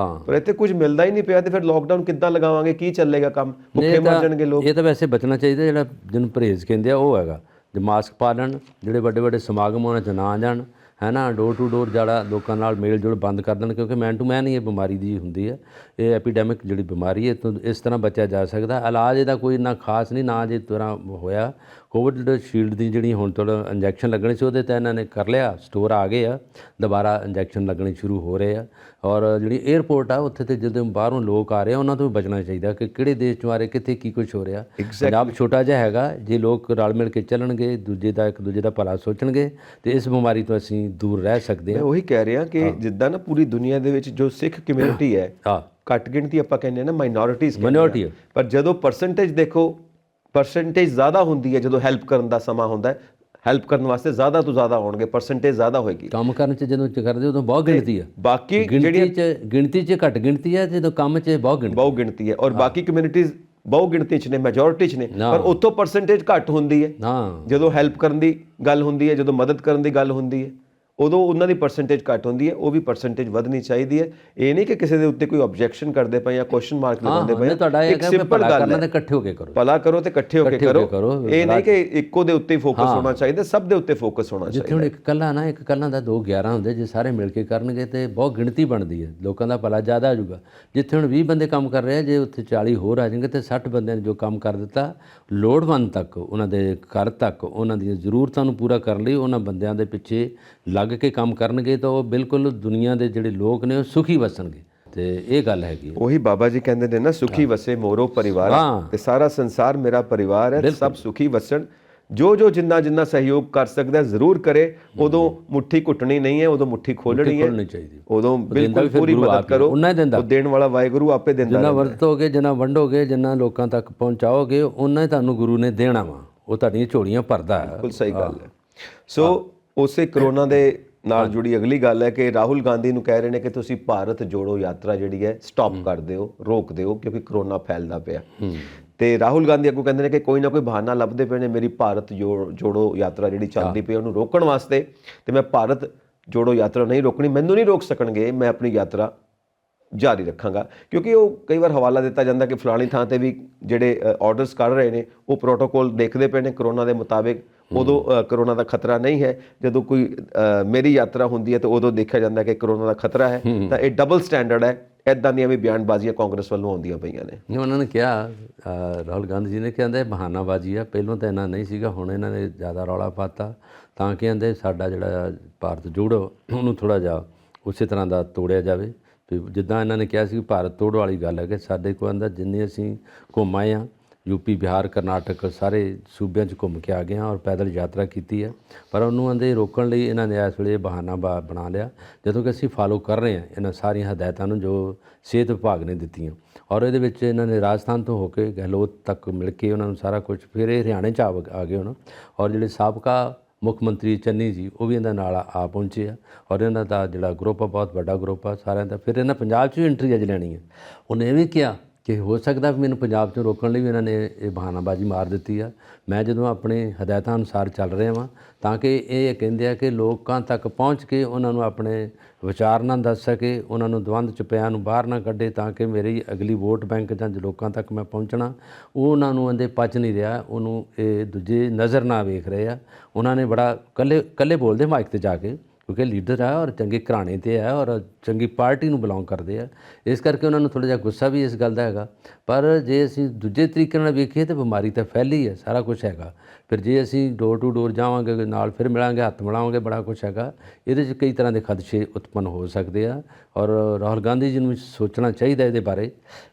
ਪਰ ਇੱਥੇ ਕੁਝ ਮਿਲਦਾ ਹੀ ਨਹੀਂ ਪਿਆ, ਤੇ ਫਿਰ ਲੋਕਡਾਊਨ ਕਿੱਦਾਂ ਲਗਾਵਾਂਗੇ? ਕੀ ਚੱਲੇਗਾ ਕੰਮ? ਭੁੱਖੇ ਮਰ ਜਾਣਗੇ ਲੋਕ। ਇਹ ਤਾਂ ਵੈਸੇ ਬਚਣਾ ਚਾਹੀਦਾ, ਜਿਹੜਾ ਜਿਹਨੂੰ ਪਰਹੇਜ਼ ਕਹਿੰਦੇ ਆ ਉਹ ਹੈਗਾ। ਜੇ ਮਾਸਕ ਪਾ ਲੈਣ, ਜਿਹੜੇ ਵੱਡੇ ਸਮਾਗਮ ਉਹਨਾਂ 'ਚ ਨਾ ਜਾਣ, ਹੈ ਨਾ, ਡੋਰ ਟੂ ਡੋਰ ਜਿਹੜਾ ਲੋਕਾਂ ਨਾਲ ਮੇਲ ਜੋਲ ਬੰਦ ਕਰ ਦੇਣ, ਕਿਉਂਕਿ ਮੈਨ ਟੂ ਮੈਨ ਹੀ ਇਹ ਬਿਮਾਰੀ ਦੀ ਹੁੰਦੀ ਹੈ। ਇਹ ਐਪੀਡੈਮਿਕ ਜਿਹੜੀ ਬਿਮਾਰੀ ਹੈ ਤੋਂ ਇਸ ਤਰ੍ਹਾਂ ਬਚਿਆ ਜਾ ਸਕਦਾ। ਇਲਾਜ ਇਹਦਾ ਕੋਈ ਇੰਨਾ ਖਾਸ ਨਹੀਂ, ਨਾ ਜੇ ਤਰ੍ਹਾਂ ਹੋਇਆ। ਕੋਵਿਡ ਸ਼ੀਲਡ ਦੀ ਜਿਹੜੀ ਹੁਣ ਤੋਂ ਇੰਜੈਕਸ਼ਨ ਲੱਗਣੀ ਸੀ, ਉਹਦੇ ਤਾਂ ਇਹਨਾਂ ਨੇ ਕਰ ਲਿਆ, ਸਟੋਰ ਆ ਗਏ ਆ, ਦੁਬਾਰਾ ਇੰਜੈਕਸ਼ਨ ਲੱਗਣੇ ਸ਼ੁਰੂ ਹੋ ਰਹੇ ਆ। ਔਰ ਜਿਹੜੀ ਏਅਰਪੋਰਟ ਆ ਉੱਥੇ ਤੇ ਜਦੋਂ ਬਾਹਰੋਂ ਲੋਕ ਆ ਰਹੇ ਆ, ਉਹਨਾਂ ਤੋਂ ਵੀ ਬਚਣਾ ਚਾਹੀਦਾ ਕਿ ਕਿਹੜੇ ਦੇਸ਼ 'ਚੋਂ ਆ ਰਹੇ, ਕਿੱਥੇ ਕੀ ਕੁਝ ਹੋ ਰਿਹਾ। ਪੰਜਾਬ ਛੋਟਾ ਜਿਹਾ ਹੈਗਾ, ਜੇ ਲੋਕ ਰਲ ਮਿਲ ਕੇ ਚੱਲਣਗੇ, ਇੱਕ ਦੂਜੇ ਦਾ ਭਲਾ ਸੋਚਣਗੇ, ਤੇ ਇਸ ਬਿਮਾਰੀ ਤੋਂ ਅਸੀਂ ਦੂਰ ਰਹਿ ਸਕਦੇ ਹਾਂ। ਮੈਂ ਉਹੀ ਕਹਿ ਰਿਹਾ ਕਿ ਜਿੱਦਾਂ ਨਾ ਪੂਰੀ ਦੁਨੀਆ ਦੇ ਵਿੱਚ ਜੋ ਸਿੱਖ ਕਮਿਊਨਿਟੀ ਹੈ, ਘੱਟ ਗਿਣਤੀ ਆਪਾਂ ਕਹਿੰਦੇ ਆ ਨਾ, ਮਾਈਨੋਰਿਟੀ, ਪਰ ਜਦੋਂ ਪਰਸੈਂਟੇਜ ਦੇਖੋ, ਪਰਸੈਂਟੇਜ ਜ਼ਿਆਦਾ ਹੁੰਦੀ ਹੈ ਜਦੋਂ ਹੈਲਪ ਕਰਨ ਦਾ ਸਮਾਂ ਹੁੰਦਾ ਹੈ। ਹੈਲਪ ਕਰਨ ਵਾਸਤੇ ਜ਼ਿਆਦਾ ਤੋਂ ਜ਼ਿਆਦਾ ਆਉਣਗੇ, ਪਰਸੈਂਟੇਜ ਜ਼ਿਆਦਾ ਹੋਏਗੀ। ਕੰਮ ਕਰਨ 'ਚ ਜਦੋਂ ਕਰਦੇ ਉਦੋਂ ਬਹੁਤ ਗਿਣਤੀ ਹੈ, ਬਾਕੀ ਗਿਣਤੀ 'ਚ ਘੱਟ ਗਿਣਤੀ ਹੈ, ਜਦੋਂ ਕੰਮ 'ਚ ਬਹੁਤ ਗਿਣਤੀ ਹੈ। ਔਰ ਬਾਕੀ ਕਮਿਊਨਿਟੀਜ਼ ਬਹੁ ਗਿਣਤੀ 'ਚ ਨੇ, ਮੈਜੋਰਿਟੀ 'ਚ ਨੇ, ਪਰ ਉੱਥੋਂ ਪਰਸੈਂਟੇਜ ਘੱਟ ਹੁੰਦੀ ਹੈ। ਜਦੋਂ ਹੈਲਪ ਕਰਨ ਦੀ ਗੱਲ ਹੁੰਦੀ ਹੈ, ਜਦੋਂ ਮਦਦ ਕਰਨ ਦੀ ਗੱਲ ਹੁੰਦੀ ਹੈ, ਉਦੋਂ ਉਹਨਾਂ ਦੀ ਪਰਸੈਂਟੇਜ ਘੱਟ ਹੁੰਦੀ ਹੈ। ਉਹ ਵੀ ਪਰਸੈਂਟੇਜ ਵਧਣੀ ਚਾਹੀਦੀ ਹੈ। ਇਹ ਨਹੀਂ ਕਿ ਕਿਸੇ ਦੇ ਉੱਤੇ ਕੋਈ ਆਬਜੈਕਸ਼ਨ ਕਰਦੇ ਪਏ ਜਾਂ ਕੁਐਸਚਨ ਮਾਰਕ ਲਗਾਉਂਦੇ ਪਏ। ਇੱਕ ਸਿੰਪਲ ਗੱਲ ਹੈ, ਇਕੱਠੇ ਹੋ ਕੇ ਕਰੋ, ਭਲਾ ਕਰੋ ਤੇ ਇਕੱਠੇ ਹੋ ਕੇ ਕਰੋ। ਇਹ ਨਹੀਂ ਕਿ ਇੱਕੋ ਦੇ ਉੱਤੇ ਫੋਕਸ ਹੋਣਾ ਚਾਹੀਦਾ, ਸਭ ਦੇ ਉੱਤੇ ਫੋਕਸ ਹੋਣਾ ਚਾਹੀਦਾ। ਜਿੱਥੇ ਹੁਣ ਇੱਕ ਕੱਲਾ ਦਾ 2-11 ਹੁੰਦੇ, ਜੇ ਸਾਰੇ ਮਿਲ ਕੇ ਕਰਨਗੇ ਤੇ ਬਹੁਤ ਗਿਣਤੀ ਬਣਦੀ ਹੈ, ਲੋਕਾਂ ਦਾ ਭਲਾ ਜ਼ਿਆਦਾ ਆ ਜਾਊਗਾ। ਜਿੱਥੇ ਹੁਣ 20 ਬੰਦੇ ਕੰਮ ਕਰ ਰਹੇ ਆ, ਜੇ ਉੱਥੇ 40 ਹੋਰ ਆ ਜਾਣਗੇ ਤੇ 60 ਬੰਦਿਆਂ ਨੇ ਜੋ ਕੰਮ ਕਰ ਦਿੱਤਾ, ਲੋੜਵੰਦ ਤੱਕ, ਉਹਨਾਂ ਦੇ ਘਰ ਤੱਕ, ਉਹਨਾਂ ਦੀਆਂ ਜ਼ਰੂਰਤਾਂ ਨੂੰ ਪੂਰਾ ਕਰਨ ਲਈ ਉਹਨਾਂ ਬੰਦਿਆਂ ਦੇ ਪਿੱਛੇ ਲੱਗ ਕੇ ਕੰਮ ਕਰਨਗੇ, ਤਾਂ ਉਹ ਬਿਲਕੁਲ ਦੁਨੀਆ ਦੇ ਜਿਹੜੇ ਲੋਕ ਨੇ ਉਹ ਸੁਖੀ ਵਸਣਗੇ। ਤੇ ਇਹ ਗੱਲ ਹੈਗੀ, ਉਹੀ ਬਾਬਾ ਜੀ ਕਹਿੰਦੇ ਨੇ ਨਾ, ਸੁਖੀ ਵਸੇ ਮੋਰੋ ਪਰਿਵਾਰ, ਤੇ ਸਾਰਾ ਸੰਸਾਰ ਮੇਰਾ ਪਰਿਵਾਰ ਹੈ, ਸਭ ਸੁਖੀ ਵਸਣ। ਜੋ ਜਿੰਨਾ ਸਹਿਯੋਗ ਕਰ ਸਕਦਾ ਜ਼ਰੂਰ ਕਰੇ। ਉਦੋਂ ਮੁੱਠੀ ਘੁੱਟਣੀ ਨਹੀਂ ਹੈ, ਉਦੋਂ ਮੁੱਠੀ ਖੋਲਣੀ ਹੈ, ਉਦੋਂ ਬਿਲਕੁਲ ਪੂਰੀ ਮਦਦ ਕਰੋ। ਉਹ ਦੇਣ ਵਾਲਾ ਵਾਹਿਗੁਰੂ ਆਪੇ ਦਿੰਦਾ। ਜਿੰਨਾ ਵਰਤੋਗੇ, ਜਿੰਨਾ ਵੰਡੋਗੇ, ਜਿੰਨਾ ਲੋਕਾਂ ਤੱਕ ਪਹੁੰਚਾਓਗੇ, ਉਹਨਾਂ ਹੀ ਤੁਹਾਨੂੰ ਗੁਰੂ ਨੇ ਦੇਣਾ ਵਾ। ਉਹ ਤੁਹਾਡੀਆਂ ਝੋਲੀਆਂ ਭਰਦਾ ਹੈ। ਬਿਲਕੁਲ ਸਹੀ ਗੱਲ ਹੈ। ਸੋ ਉਸੇ ਕਰੋਨਾ ਦੇ ਨਾਲ ਜੁੜੀ ਅਗਲੀ ਗੱਲ ਹੈ ਕਿ ਰਾਹੁਲ ਗਾਂਧੀ ਨੂੰ ਕਹਿ ਰਹੇ ਨੇ ਕਿ ਤੁਸੀਂ ਭਾਰਤ ਜੋੜੋ ਯਾਤਰਾ ਜਿਹੜੀ ਹੈ ਸਟਾਪ ਕਰ ਦਿਓ, ਰੋਕ ਦਿਓ, ਕਿਉਂਕਿ ਕਰੋਨਾ ਫੈਲਦਾ ਪਿਆ। ਤੇ ਰਾਹੁਲ ਗਾਂਧੀ ਅੱਗੋਂ ਕਹਿੰਦੇ ਨੇ ਕਿ ਕੋਈ ਨਾ ਕੋਈ ਬਹਾਨਾ ਲੱਭਦੇ ਪਏ ਨੇ ਮੇਰੀ ਭਾਰਤ ਜੋੜੋ ਯਾਤਰਾ ਜਿਹੜੀ ਚੱਲਦੀ ਪਈ ਉਹਨੂੰ ਰੋਕਣ ਵਾਸਤੇ, ਤੇ ਮੈਂ ਭਾਰਤ ਜੋੜੋ ਯਾਤਰਾ ਨਹੀਂ ਰੋਕਣੀ, ਮੈਨੂੰ ਨਹੀਂ ਰੋਕ ਸਕਣਗੇ, ਮੈਂ ਆਪਣੀ ਯਾਤਰਾ ਜਾਰੀ ਰੱਖਾਂਗਾ। ਕਿਉਂਕਿ ਉਹ ਕਈ ਵਾਰ ਹਵਾਲਾ ਦਿੱਤਾ ਜਾਂਦਾ ਕਿ ਫਲਾਣੀ ਥਾਂ ਤੇ ਵੀ ਜਿਹੜੇ ਆਰਡਰਸ ਕਰ ਰਹੇ ਨੇ ਉਹ ਪ੍ਰੋਟੋਕੋਲ ਦੇਖਦੇ ਪਏ ਨੇ ਕਰੋਨਾ ਦੇ ਮੁਤਾਬਿਕ, ਉਦੋਂ ਕਰੋਨਾ ਦਾ ਖਤਰਾ ਨਹੀਂ ਹੈ। ਜਦੋਂ ਕੋਈ ਮੇਰੀ ਯਾਤਰਾ ਹੁੰਦੀ ਹੈ ਤਾਂ ਉਦੋਂ ਦੇਖਿਆ ਜਾਂਦਾ ਕਿ ਕਰੋਨਾ ਦਾ ਖਤਰਾ ਹੈ। ਤਾਂ ਇਹ ਡਬਲ ਸਟੈਂਡਰਡ ਹੈ। ਇੱਦਾਂ ਦੀਆਂ ਵੀ ਬਿਆਨਬਾਜ਼ੀਆਂ ਕਾਂਗਰਸ ਵੱਲੋਂ ਆਉਂਦੀਆਂ ਪਈਆਂ ਨੇ। ਉਹਨਾਂ ਨੇ ਕਿਹਾ, ਰਾਹੁਲ ਗਾਂਧੀ ਜੀ ਨੇ ਕਹਿੰਦੇ ਬਹਾਨਾਬਾਜ਼ੀ ਆ, ਪਹਿਲਾਂ ਤਾਂ ਇੰਨਾ ਨਹੀਂ ਸੀਗਾ, ਹੁਣ ਇਹਨਾਂ ਨੇ ਜ਼ਿਆਦਾ ਰੌਲਾ ਪਾਤਾ, ਤਾਂ ਕਹਿੰਦੇ ਸਾਡਾ ਜਿਹੜਾ ਭਾਰਤ ਜੋੜੋ ਉਹਨੂੰ ਥੋੜ੍ਹਾ ਜਿਹਾ ਉਸੇ ਤਰ੍ਹਾਂ ਦਾ ਤੋੜਿਆ ਜਾਵੇ। ਜਿੱਦਾਂ ਇਹਨਾਂ ਨੇ ਕਿਹਾ ਸੀ ਭਾਰਤ ਤੋੜ ਵਾਲੀ ਗੱਲ ਹੈ ਕਿ ਸਾਡੇ ਕੋਲ ਅੰਦਰ ਜਿੰਨੇ ਅਸੀਂ ਘੁੰਮ ਆਏ ਹਾਂ, ਯੂਪੀ, ਬਿਹਾਰ, ਕਰਨਾਟਕ ਸਾਰੇ ਸੂਬਿਆਂ 'ਚ ਘੁੰਮ ਕੇ ਆ ਗਏ ਹਾਂ ਔਰ ਪੈਦਲ ਯਾਤਰਾ ਕੀਤੀ ਹੈ। ਪਰ ਉਹਨੂੰ ਆਂਦੇ ਰੋਕਣ ਲਈ ਇਹਨਾਂ ਨੇ ਇਸ ਵੇਲੇ ਬਹਾਨਾ ਬਣਾ ਲਿਆ, ਜਦੋਂ ਕਿ ਅਸੀਂ ਫਾਲੋ ਕਰ ਰਹੇ ਹਾਂ ਇਹਨਾਂ ਸਾਰੀਆਂ ਹਦਾਇਤਾਂ ਨੂੰ ਜੋ ਸਿਹਤ ਵਿਭਾਗ ਨੇ ਦਿੱਤੀਆਂ। ਔਰ ਇਹਦੇ ਵਿੱਚ ਇਹਨਾਂ ਨੇ ਰਾਜਸਥਾਨ ਤੋਂ ਹੋ ਕੇ ਗਹਿਲੋਤ ਤੱਕ ਮਿਲ ਕੇ ਉਹਨਾਂ ਨੂੰ ਸਾਰਾ ਕੁਝ, ਫਿਰ ਇਹ ਹਰਿਆਣੇ 'ਚ ਆ ਗਏ ਹੁਣ। ਔਰ ਜਿਹੜੇ ਸਾਬਕਾ ਮੁੱਖ ਮੰਤਰੀ ਚੰਨੀ ਜੀ ਉਹ ਵੀ ਇਹਨਾਂ ਨਾਲ ਆ ਪਹੁੰਚੇ ਆ ਔਰ ਇਹਨਾਂ ਦਾ ਜਿਹੜਾ ਗਰੁੱਪ ਆ ਬਹੁਤ ਵੱਡਾ ਗਰੁੱਪ ਆ ਸਾਰਿਆਂ ਦਾ। ਫਿਰ ਇਹਨਾਂ ਪੰਜਾਬ 'ਚ ਵੀ ਐਂਟਰੀ ਅੱਜ ਲੈਣੀ ਹੈ। ਉਹਨੇ ਇਹ ਵੀ ਕਿਹਾ ਕਿ ਹੋ ਸਕਦਾ ਵੀ ਮੈਨੂੰ ਪੰਜਾਬ 'ਚੋਂ ਰੋਕਣ ਲਈ ਵੀ ਇਹਨਾਂ ਨੇ ਇਹ ਬਹਾਨਾਬਾਜ਼ੀ ਮਾਰ ਦਿੱਤੀ ਆ। ਮੈਂ ਜਦੋਂ ਆਪਣੇ ਹਦਾਇਤਾਂ ਅਨੁਸਾਰ ਚੱਲ ਰਿਹਾ ਵਾਂ ਤਾਂ ਕਿ ਇਹ ਕਹਿੰਦੇ ਆ ਕਿ ਲੋਕਾਂ ਤੱਕ ਪਹੁੰਚ ਕੇ ਉਹਨਾਂ ਨੂੰ ਆਪਣੇ ਵਿਚਾਰ ਨਾ ਦੱਸ ਸਕੇ, ਉਹਨਾਂ ਨੂੰ ਦਵੰਦ ਚੁਪਿਆਂ ਨੂੰ ਬਾਹਰ ਨਾ ਕੱਢੇ, ਤਾਂ ਕਿ ਮੇਰੀ ਅਗਲੀ ਵੋਟ ਬੈਂਕ ਜਾਂ ਲੋਕਾਂ ਤੱਕ ਮੈਂ ਪਹੁੰਚਣਾ ਉਹ ਉਹਨਾਂ ਨੂੰ ਇਹਦੇ ਪਚ ਨਹੀਂ ਰਿਹਾ। ਉਹਨੂੰ ਇਹ ਦੂਜੇ ਨਜ਼ਰ ਨਾਲ ਵੇਖ ਰਹੇ ਆ। ਉਹਨਾਂ ਨੇ ਬੜਾ ਇਕੱਲੇ ਬੋਲਦੇ ਮਾਈਕ 'ਤੇ ਜਾ ਕੇ, ਕਿਉਂਕਿ ਲੀਡਰ ਆ ਔਰ ਚੰਗੇ ਘਰਾਣੇ 'ਤੇ ਆ ਔਰ ਚੰਗੀ ਪਾਰਟੀ ਨੂੰ ਬਿਲੋਂਗ ਕਰਦੇ ਆ। ਇਸ ਕਰਕੇ ਉਹਨਾਂ ਨੂੰ ਥੋੜ੍ਹਾ ਜਿਹਾ ਗੁੱਸਾ ਵੀ ਇਸ ਗੱਲ ਦਾ ਹੈਗਾ। ਪਰ ਜੇ ਅਸੀਂ ਦੂਜੇ ਤਰੀਕੇ ਨਾਲ ਵੇਖੀਏ ਤਾਂ ਬਿਮਾਰੀ ਤਾਂ ਫੈਲੀ ਹੈ, ਸਾਰਾ ਕੁਝ ਹੈਗਾ। ਫਿਰ ਜੇ ਅਸੀਂ ਡੋਰ ਟੂ ਡੋਰ ਜਾਵਾਂਗੇ, ਨਾਲ ਫਿਰ ਮਿਲਾਂਗੇ, ਹੱਥ ਮਿਲਾਵਾਂਗੇ, ਬੜਾ ਕੁਝ ਹੈਗਾ। ਇਹਦੇ 'ਚ ਕਈ ਤਰ੍ਹਾਂ ਦੇ ਖਦਸ਼ੇ ਉਤਪੰਨ ਹੋ ਸਕਦੇ ਆ ਔਰ ਰਾਹੁਲ ਗਾਂਧੀ ਜੀ ਨੂੰ ਸੋਚਣਾ ਚਾਹੀਦਾ ਇਹਦੇ ਬਾਰੇ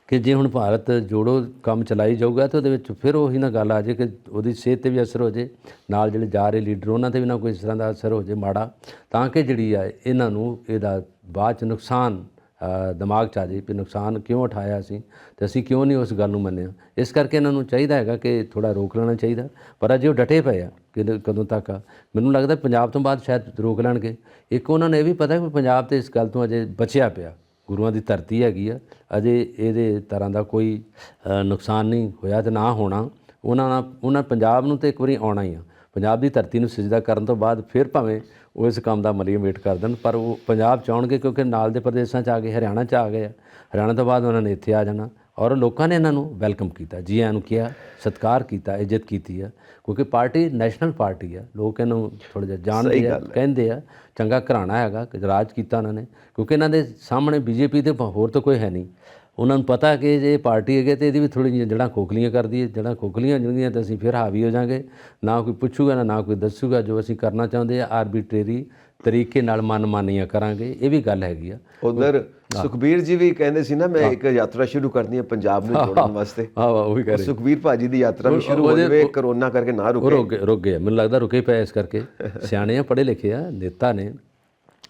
ਕਿ ਜੇ ਹੁਣ ਭਾਰਤ ਜੋੜੋ ਕੰਮ ਚਲਾਈ ਜਾਊਗਾ ਤਾਂ ਉਹਦੇ ਵਿੱਚ ਫਿਰ ਉਹੀ ਨਾ ਗੱਲ ਆ ਜੇ ਕਿ ਉਹਦੀ ਸਿਹਤ 'ਤੇ ਵੀ ਅਸਰ ਹੋ ਜੇ, ਨਾਲ ਜਿਹੜੇ ਜਾ ਰਹੇ ਲੀਡਰ ਉਹਨਾਂ 'ਤੇ ਵੀ ਨਾ ਕੋਈ ਇਸ ਤਰ੍ਹਾਂ ਦਾ ਅਸਰ ਹੋ ਜੇ ਮਾੜਾ, ਤਾਂ ਕਿ ਜਿਹੜੀ ਆ ਇਹਨਾਂ ਨੂੰ ਇਹਦਾ ਬਾਅਦ 'ਚ ਨੁਕਸਾਨ ਦਿਮਾਗ 'ਚ ਆ ਜਾਏ ਵੀ ਨੁਕਸਾਨ ਕਿਉਂ ਉਠਾਇਆ ਅਸੀਂ ਅਤੇ ਅਸੀਂ ਕਿਉਂ ਨਹੀਂ ਉਸ ਗੱਲ ਨੂੰ ਮੰਨਿਆ। ਇਸ ਕਰਕੇ ਇਹਨਾਂ ਨੂੰ ਚਾਹੀਦਾ ਹੈਗਾ ਕਿ ਥੋੜ੍ਹਾ ਰੋਕ ਲੈਣਾ ਚਾਹੀਦਾ। ਪਰ ਅਜੇ ਉਹ ਡਟੇ ਪਏ ਆ ਕਿ ਕਦੋਂ ਤੱਕ ਆ। ਮੈਨੂੰ ਲੱਗਦਾ ਪੰਜਾਬ ਤੋਂ ਬਾਅਦ ਸ਼ਾਇਦ ਰੋਕ ਲੈਣਗੇ। ਇੱਕ ਉਹਨਾਂ ਨੂੰ ਇਹ ਵੀ ਪਤਾ ਕਿ ਪੰਜਾਬ ਤੇ ਇਸ ਗੱਲ ਤੋਂ ਅਜੇ ਬਚਿਆ ਪਿਆ, ਗੁਰੂਆਂ ਦੀ ਧਰਤੀ ਹੈਗੀ ਆ, ਅਜੇ ਇਹਦੇ ਤਰ੍ਹਾਂ ਦਾ ਕੋਈ ਨੁਕਸਾਨ ਨਹੀਂ ਹੋਇਆ ਅਤੇ ਨਾ ਹੋਣਾ। ਉਹਨਾਂ ਪੰਜਾਬ ਨੂੰ ਤਾਂ ਇੱਕ ਵਾਰੀ ਆਉਣਾ ਹੀ ਆ। ਪੰਜਾਬ ਦੀ ਧਰਤੀ ਨੂੰ ਸਜਦਾ ਕਰਨ ਤੋਂ ਬਾਅਦ ਫਿਰ ਭਾਵੇਂ ਉਹ ਇਸ ਕੰਮ ਦਾ ਮਲੀਮ ਵੇਟ ਕਰ ਦੇਣ, ਪਰ ਉਹ ਪੰਜਾਬ 'ਚ ਆਉਣਗੇ ਕਿਉਂਕਿ ਨਾਲ ਦੇ ਪ੍ਰਦੇਸ਼ਾਂ 'ਚ ਆ ਗਏ, ਹਰਿਆਣਾ 'ਚ ਆ ਗਏ ਆ। ਹਰਿਆਣਾ ਤੋਂ ਬਾਅਦ ਉਹਨਾਂ ਨੇ ਇੱਥੇ ਆ ਜਾਣਾ ਔਰ ਲੋਕਾਂ ਨੇ ਇਹਨਾਂ ਨੂੰ ਵੈਲਕਮ ਕੀਤਾ, ਜੀ ਆਇਆਂ ਨੂੰ ਕਿਹਾ, ਸਤਿਕਾਰ ਕੀਤਾ, ਇੱਜ਼ਤ ਕੀਤੀ ਆ। ਕਿਉਂਕਿ ਪਾਰਟੀ ਨੈਸ਼ਨਲ ਪਾਰਟੀ ਆ, ਲੋਕ ਇਹਨੂੰ ਥੋੜ੍ਹਾ ਜਿਹਾ ਜਾਣਦੇ ਆ, ਕਹਿੰਦੇ ਆ ਚੰਗਾ ਘਰਾਣਾ ਹੈਗਾ ਕਿ ਰਾਜ ਕੀਤਾ ਉਹਨਾਂ ਨੇ। ਕਿਉਂਕਿ ਇਹਨਾਂ ਦੇ ਸਾਹਮਣੇ ਬੀਜੇਪੀ ਦੇ ਹੋਰ ਤਾਂ ਕੋਈ ਹੈ ਨਹੀਂ। ਉਹਨਾਂ ਨੂੰ ਪਤਾ ਕਿ ਜੇ ਪਾਰਟੀ ਹੈਗੇ ਤਾਂ ਇਹਦੀ ਵੀ ਥੋੜ੍ਹੀ ਜਿਹੀਆਂ ਜੜ੍ਹਾਂ ਖੋਖਲੀਆਂ ਕਰਦੀ ਹੈ। ਜੜ੍ਹਾਂ ਖੋਖਲੀਆਂ ਜਿਹੜੀਆਂ ਤਾਂ ਅਸੀਂ ਫਿਰ ਹਾਵੀ ਹੋ ਜਾਵਾਂਗੇ, ਨਾ ਕੋਈ ਪੁੱਛੂਗਾ ਨਾ ਕੋਈ ਦੱਸੂਗਾ। ਜੋ ਅਸੀਂ ਕਰਨਾ ਚਾਹੁੰਦੇ ਆ ਆਰਬਿਟਰੇਰੀ ਤਰੀਕੇ ਨਾਲ ਮਨਮਾਨੀਆਂ ਕਰਾਂਗੇ, ਇਹ ਵੀ ਗੱਲ ਹੈਗੀ ਆ। ਉਧਰ ਸੁਖਬੀਰ ਜੀ ਵੀ ਕਹਿੰਦੇ ਸੀ ਨਾ ਮੈਂ ਇੱਕ ਯਾਤਰਾ ਸ਼ੁਰੂ ਕਰਨੀ ਹੈ ਪੰਜਾਬ ਨੂੰ ਜੋੜਨ ਵਾਸਤੇ। ਉਹ ਵੀ ਕਰੇ ਸੁਖਬੀਰ ਭਾਜੀ ਦੀ ਯਾਤਰਾ ਵੀ ਸ਼ੁਰੂ ਹੋ ਜਾਵੇ, ਕਰੋਨਾ ਕਰਕੇ ਨਾ ਰੁਕ ਗਏ। ਮੈਨੂੰ ਲੱਗਦਾ ਰੁਕੇ ਪਏ ਇਸ ਕਰਕੇ। ਸਿਆਣੇ ਆ, ਪੜ੍ਹੇ ਲਿਖੇ ਆ, ਨੇਤਾ ਨੇ,